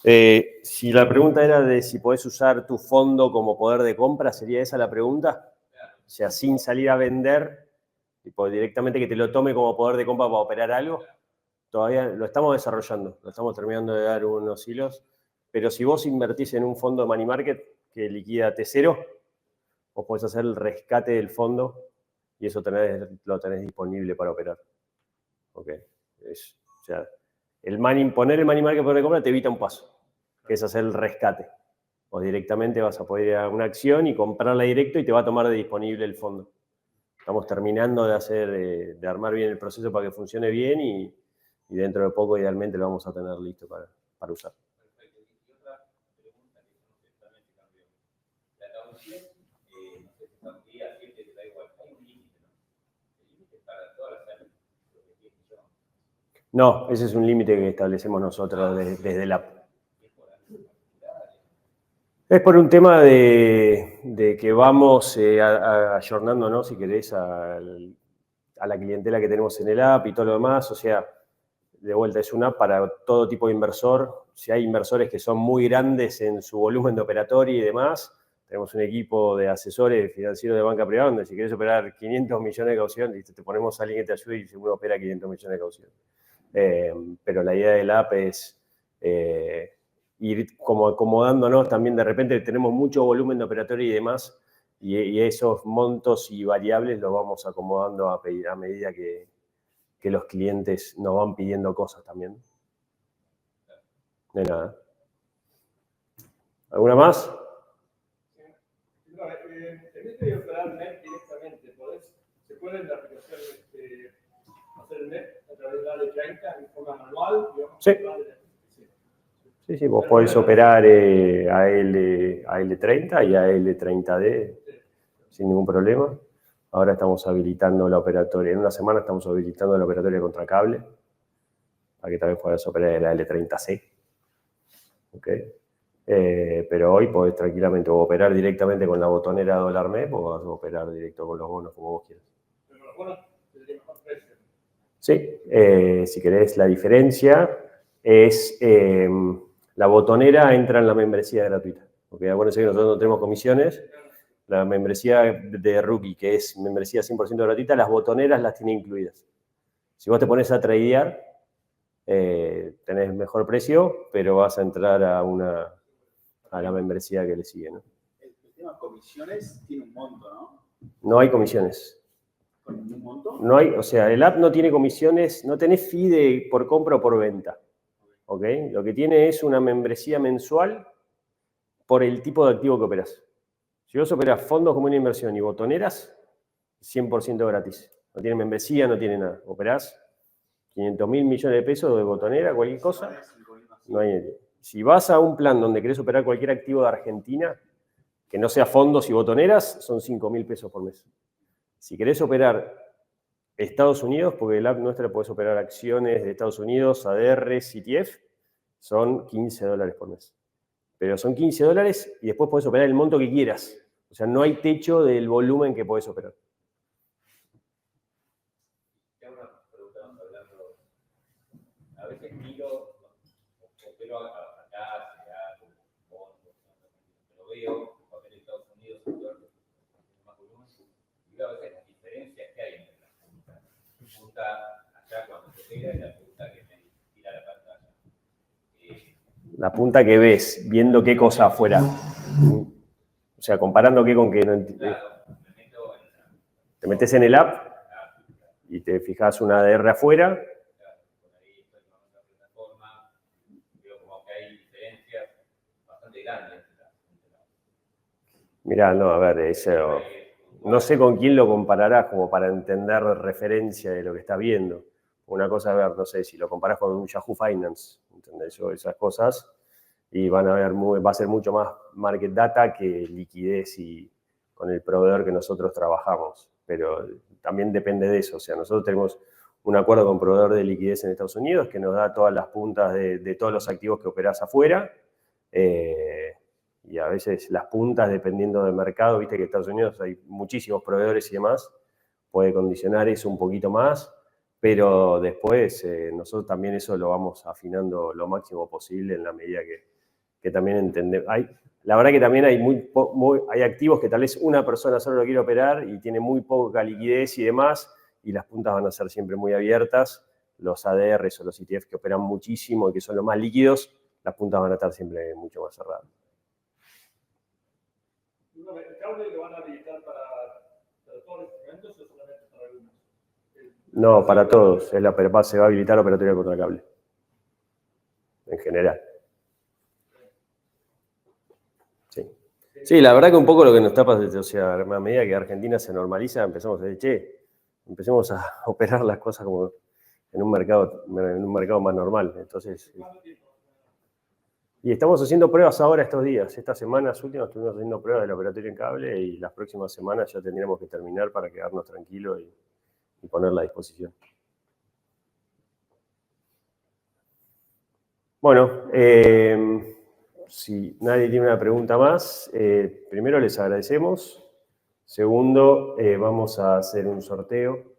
Si la pregunta era de si podés usar tu fondo como poder de compra, ¿sería esa la pregunta? O sea, sin salir a vender, tipo, directamente que te lo tome como poder de compra para operar algo. Todavía lo estamos desarrollando, lo estamos terminando de dar unos hilos. Pero si vos invertís en un fondo de money market que liquida T0, vos podés hacer el rescate del fondo y eso lo tenés disponible para operar. ¿Ok? O sea, poner el money market por de compra te evita un paso, que es hacer el rescate. O directamente vas a poder ir a una acción y comprarla directo y te va a tomar de disponible el fondo. Estamos terminando de armar bien el proceso para que funcione bien y dentro de poco idealmente lo vamos a tener listo para usar. Perfecto. Y otra pregunta que no sé, también se cambió. La caución, no sé si está un día, 7, te da igual. Hay un límite, ¿no? El límite es para todas las áreas. No, ese es un límite que establecemos nosotros desde la app. Es por un tema de que vamos ayornándonos, si querés, a la clientela que tenemos en el app y todo lo demás. O sea, de vuelta, es una app para todo tipo de inversor. Si hay inversores que son muy grandes en su volumen de operatorio y demás, tenemos un equipo de asesores financieros de banca privada donde si querés operar 500 millones de cauciones, te ponemos a alguien que te ayude y seguro opera 500 millones de cauciones. Pero la idea del app es ir como acomodándonos también. De repente tenemos mucho volumen de operatorio y demás, y esos montos y variables los vamos acomodando a medida que los clientes nos van pidiendo cosas también. De nada. ¿Alguna más? En vez de operar MEP directamente, ¿se puede en la aplicación hacer el MEP a través de la AL30 en forma manual? Digamos, Sí. Sí, vos podés operar AL30 y AL30D sin ningún problema. Ahora estamos habilitando la operatoria. En una semana estamos habilitando la operatoria contra cable para que también puedas operar el AL30C. ¿Ok? Pero hoy podés tranquilamente operar directamente con la botonera dólar MEP o vas a operar directo con los bonos como vos quieras. Pero los bonos tendrían mejor precio. Sí, si querés la diferencia es la botonera entra en la membresía gratuita. Porque acuérdense que nosotros no tenemos comisiones. La membresía de Rookie, que es membresía 100% gratuita, las botoneras las tiene incluidas. Si vos te pones a tradear, tenés mejor precio, pero vas a entrar a la membresía que le sigue, ¿no? El tema de comisiones tiene un monto, ¿no? No hay comisiones. ¿Con ningún monto? No hay, o sea, el app no tiene comisiones, no tenés fee por compra o por venta. ¿Ok? Lo que tiene es una membresía mensual por el tipo de activo que operás. Si vos operás fondos como una inversión y botoneras, 100% gratis. No tiene membresía, no tiene nada. Operás 500.000 millones de pesos de botonera, cualquier cosa. No hay. Si vas a un plan donde querés operar cualquier activo de Argentina, que no sea fondos y botoneras, son 5.000 pesos por mes. Si querés operar Estados Unidos, porque el app nuestra podés operar acciones de Estados Unidos, ADR, ETF, son $15 por mes. Pero son $15 y después podés operar el monto que quieras. O sea, no hay techo del volumen que podés operar. Tengo una pregunta más hablando. A veces miro, opero acá, La punta que ves, viendo qué cosa afuera. O sea, comparando qué con qué. No te metes en el app y te fijas una ADR afuera. Mirá, no, a ver, eso, no sé con quién lo compararás como para entender referencia de lo que estás viendo. Una cosa, a ver, no sé, si lo comparás con un Yahoo Finance, ¿entendés? O esas cosas, y va a ser mucho más market data que liquidez y con el proveedor que nosotros trabajamos. Pero también depende de eso. O sea, nosotros tenemos un acuerdo con proveedor de liquidez en Estados Unidos que nos da todas las puntas de todos los activos que operás afuera. Y a veces las puntas, dependiendo del mercado, viste que en Estados Unidos hay muchísimos proveedores y demás, puede condicionar eso un poquito más, pero después nosotros también eso lo vamos afinando lo máximo posible en la medida que también entendemos. La verdad que también hay activos que tal vez una persona solo lo quiere operar y tiene muy poca liquidez y demás, y las puntas van a ser siempre muy abiertas. Los ADRs o los ETF que operan muchísimo y que son los más líquidos, las puntas van a estar siempre mucho más cerradas. ¿El cable lo van a habilitar para todos los instrumentos o solamente para algunos? No, para todos. Se va a habilitar la operatoria contra cable. En general. Sí. Sí, la verdad que un poco lo que nos tapa, o sea, a medida que Argentina se normaliza, empezamos a decir, empecemos a operar las cosas como en un mercado más normal. Entonces, y estamos haciendo pruebas ahora estos días. Estas semanas últimas estuvimos haciendo pruebas del operatorio en cable y las próximas semanas ya tendríamos que terminar para quedarnos tranquilos y ponerla a disposición. Bueno, si nadie tiene una pregunta más, primero les agradecemos. Segundo, vamos a hacer un sorteo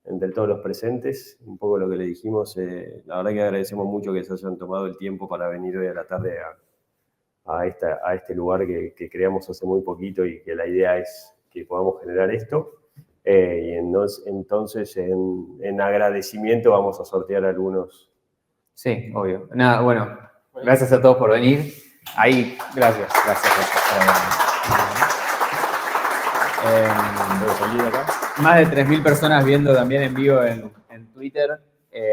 entre todos los presentes. Un poco lo que le dijimos, la verdad que agradecemos mucho que se hayan tomado el tiempo para venir hoy a la tarde a este lugar que creamos hace muy poquito y que la idea es que podamos generar esto. Y entonces, en agradecimiento, vamos a sortear algunos. Sí, obvio. Nada, bueno, gracias a todos por venir. Ahí, gracias. Más de 3.000 personas viendo también en vivo en Twitter.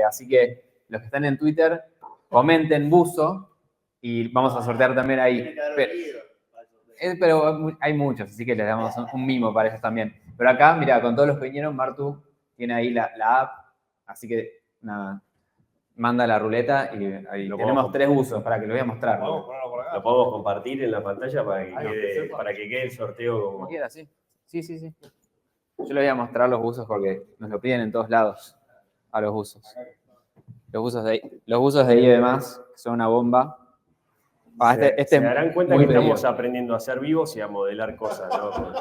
Así que los que están en Twitter, comenten buzo y vamos a sortear también ahí. Pero hay muchos, así que les damos un mimo para ellos también. Pero acá, mira, con todos los que vinieron, Martu tiene ahí la app. Así que, nada, manda la ruleta y ahí tenemos 3 buzos para que lo voy a mostrar. Lo podemos compartir en la pantalla para que quede el sorteo como quiera, sí. Sí. Yo les voy a mostrar los buzos porque nos lo piden en todos lados a los buzos. Los buzos de IBM, que son una bomba. Se darán cuenta que estamos aprendiendo a ser vivos y a modelar cosas, ¿no?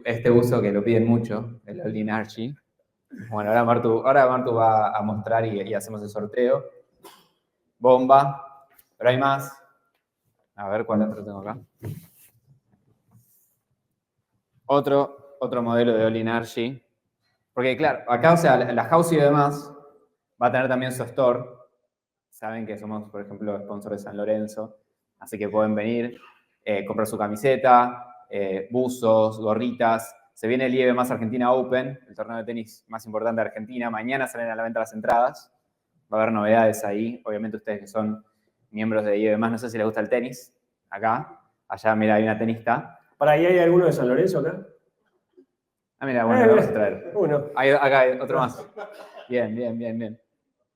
Este buzo que lo piden mucho, el All-in Archie. Bueno, ahora Martu va a mostrar y hacemos el sorteo. Bomba. Pero hay más. A ver cuál otro tengo acá. Otro modelo de All-in Archie. Porque claro, acá, o sea, la house y demás va a tener también su store. Saben que somos, por ejemplo, sponsor de San Lorenzo. Así que pueden venir, comprar su camiseta, buzos, gorritas. Se viene el IBM Argentina Open, el torneo de tenis más importante de Argentina. Mañana salen a la venta las entradas. Va a haber novedades ahí. Obviamente ustedes que son miembros de IBM, no sé si les gusta el tenis. Acá, allá, mira, hay una tenista. ¿Para ahí hay alguno de San Lorenzo acá? Ah, mira, bueno, lo vamos a traer. Uno. Acá hay otro más. Bien.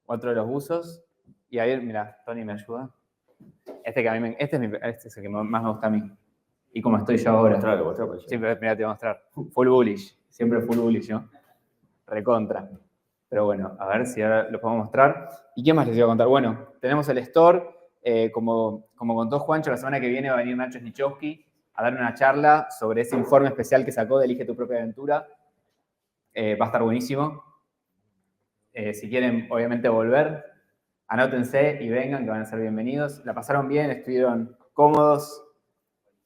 Otro de los buzos. Y ahí, mira, Tony me ayuda. Este es el que más me gusta a mí. Y como estoy yo ahora. Mostralo. Siempre, mira, te voy a mostrar. Full bullish. Siempre full bullish, ¿no? Recontra. Pero bueno, a ver si ahora lo podemos mostrar. ¿Y qué más les iba a contar? Bueno, tenemos el store. Como contó Juancho, la semana que viene va a venir Nacho Snichowski a dar una charla sobre ese informe especial que sacó de Elige tu propia aventura. Va a estar buenísimo. Si quieren, obviamente, volver, anótense y vengan, que van a ser bienvenidos. La pasaron bien, estuvieron cómodos.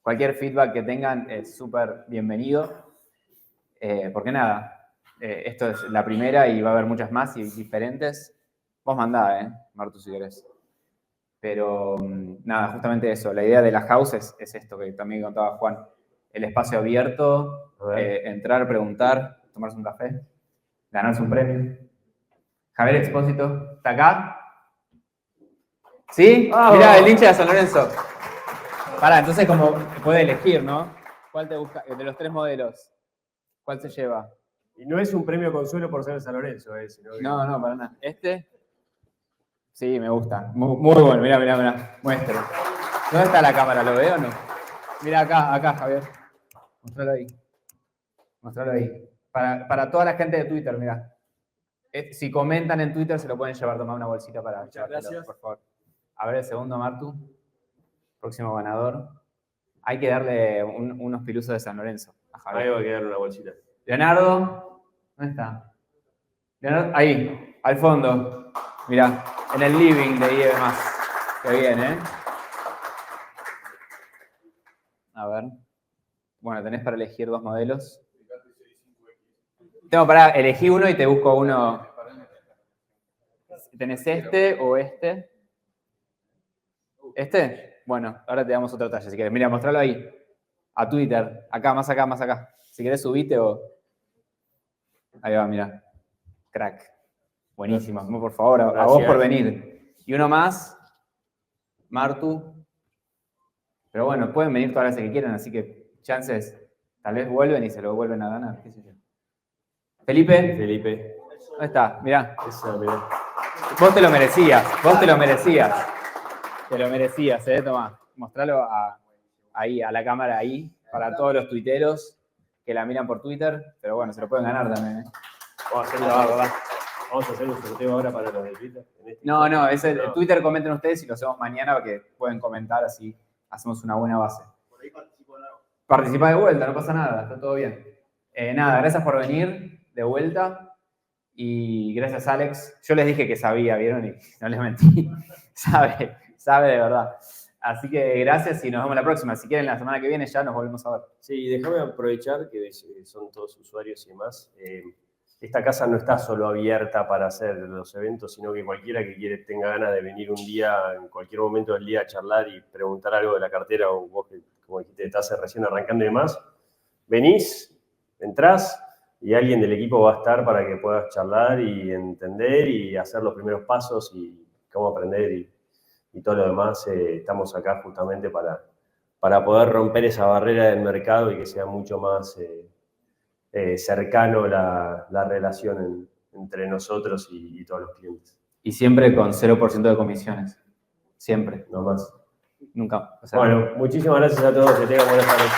Cualquier feedback que tengan es súper bienvenido. Porque nada, Esto es la primera y va a haber muchas más y diferentes. Vos mandá, Martu, si querés. Pero nada, justamente eso. La idea de la house es esto que también contaba Juan. El espacio abierto, entrar, preguntar, tomarse un café, ganarse un premio. Javier Expósito, ¿está acá? ¿Sí? ¡Vamos! Mirá, el hincha de San Lorenzo. Pará, entonces como puede elegir, ¿no? ¿Cuál te busca? De los 3 modelos, ¿cuál se lleva? Y no es un premio consuelo por ser de San Lorenzo, sino que... No, para nada. ¿Este? Sí, me gusta. Muy bueno, mirá. Muestre. ¿Dónde está la cámara? ¿Lo veo o no? Mirá acá, Javier. Mostralo ahí. Para toda la gente de Twitter, mirá. Si comentan en Twitter, se lo pueden llevar. Tomar una bolsita para llevártelo, por favor. A ver el segundo, Martu. Próximo ganador. Hay que darle unos pilusos de San Lorenzo a Javier. Ahí va a quedar una bolsita. Leonardo, ¿dónde está? Leonardo, ahí, al fondo. Mirá, en el living de IE más. Qué bien, ¿eh? A ver. Bueno, tenés para elegir 2 modelos. Tengo para elegir uno y te busco uno. ¿Tenés este o este? ¿Este? Bueno, ahora te damos otra talla si quieres. Mira, mostralo ahí. A Twitter. Acá, más acá. Si querés subite o... Ahí va, mira. Crack. Buenísimo. Por favor, a vos por venir. Y uno más. Martu. Pero bueno, pueden venir todas las que quieran, así que chances, tal vez vuelven y se lo vuelven a ganar. ¿Qué sé yo? Felipe. ¿Dónde está? Mirá. Mirá. Vos te lo merecías. Te lo merecías, Tomá. Mostralo ahí, a la cámara ahí, para todos los tuiteros que la miran por Twitter. Pero bueno, se lo pueden ganar también, Vamos a hacer un sorteo ahora para los de Twitter. No, Twitter comenten ustedes y lo hacemos mañana porque pueden comentar, así hacemos una buena base. Por ahí participo de nuevo. Participá de vuelta, no pasa nada, está todo bien. Nada, gracias por venir de vuelta y gracias Alex. Yo les dije que sabía, ¿vieron? Y no les mentí. sabe de verdad. Así que gracias y nos vemos la próxima. Si quieren, la semana que viene ya nos volvemos a ver. Sí, déjame aprovechar que son todos usuarios y demás. Esta casa no está solo abierta para hacer los eventos, sino que cualquiera que tenga ganas de venir un día, en cualquier momento del día, a charlar y preguntar algo de la cartera, o vos que, como dijiste, estás recién arrancando y demás, venís, entrás y alguien del equipo va a estar para que puedas charlar y entender y hacer los primeros pasos y cómo aprender y todo lo demás. Estamos acá justamente para poder romper esa barrera del mercado y que sea mucho más cercano la relación entre nosotros y todos los clientes. Y siempre con 0% de comisiones. Siempre. No más. Nunca. Bueno, muchísimas gracias a todos. Que tengan buenas tardes.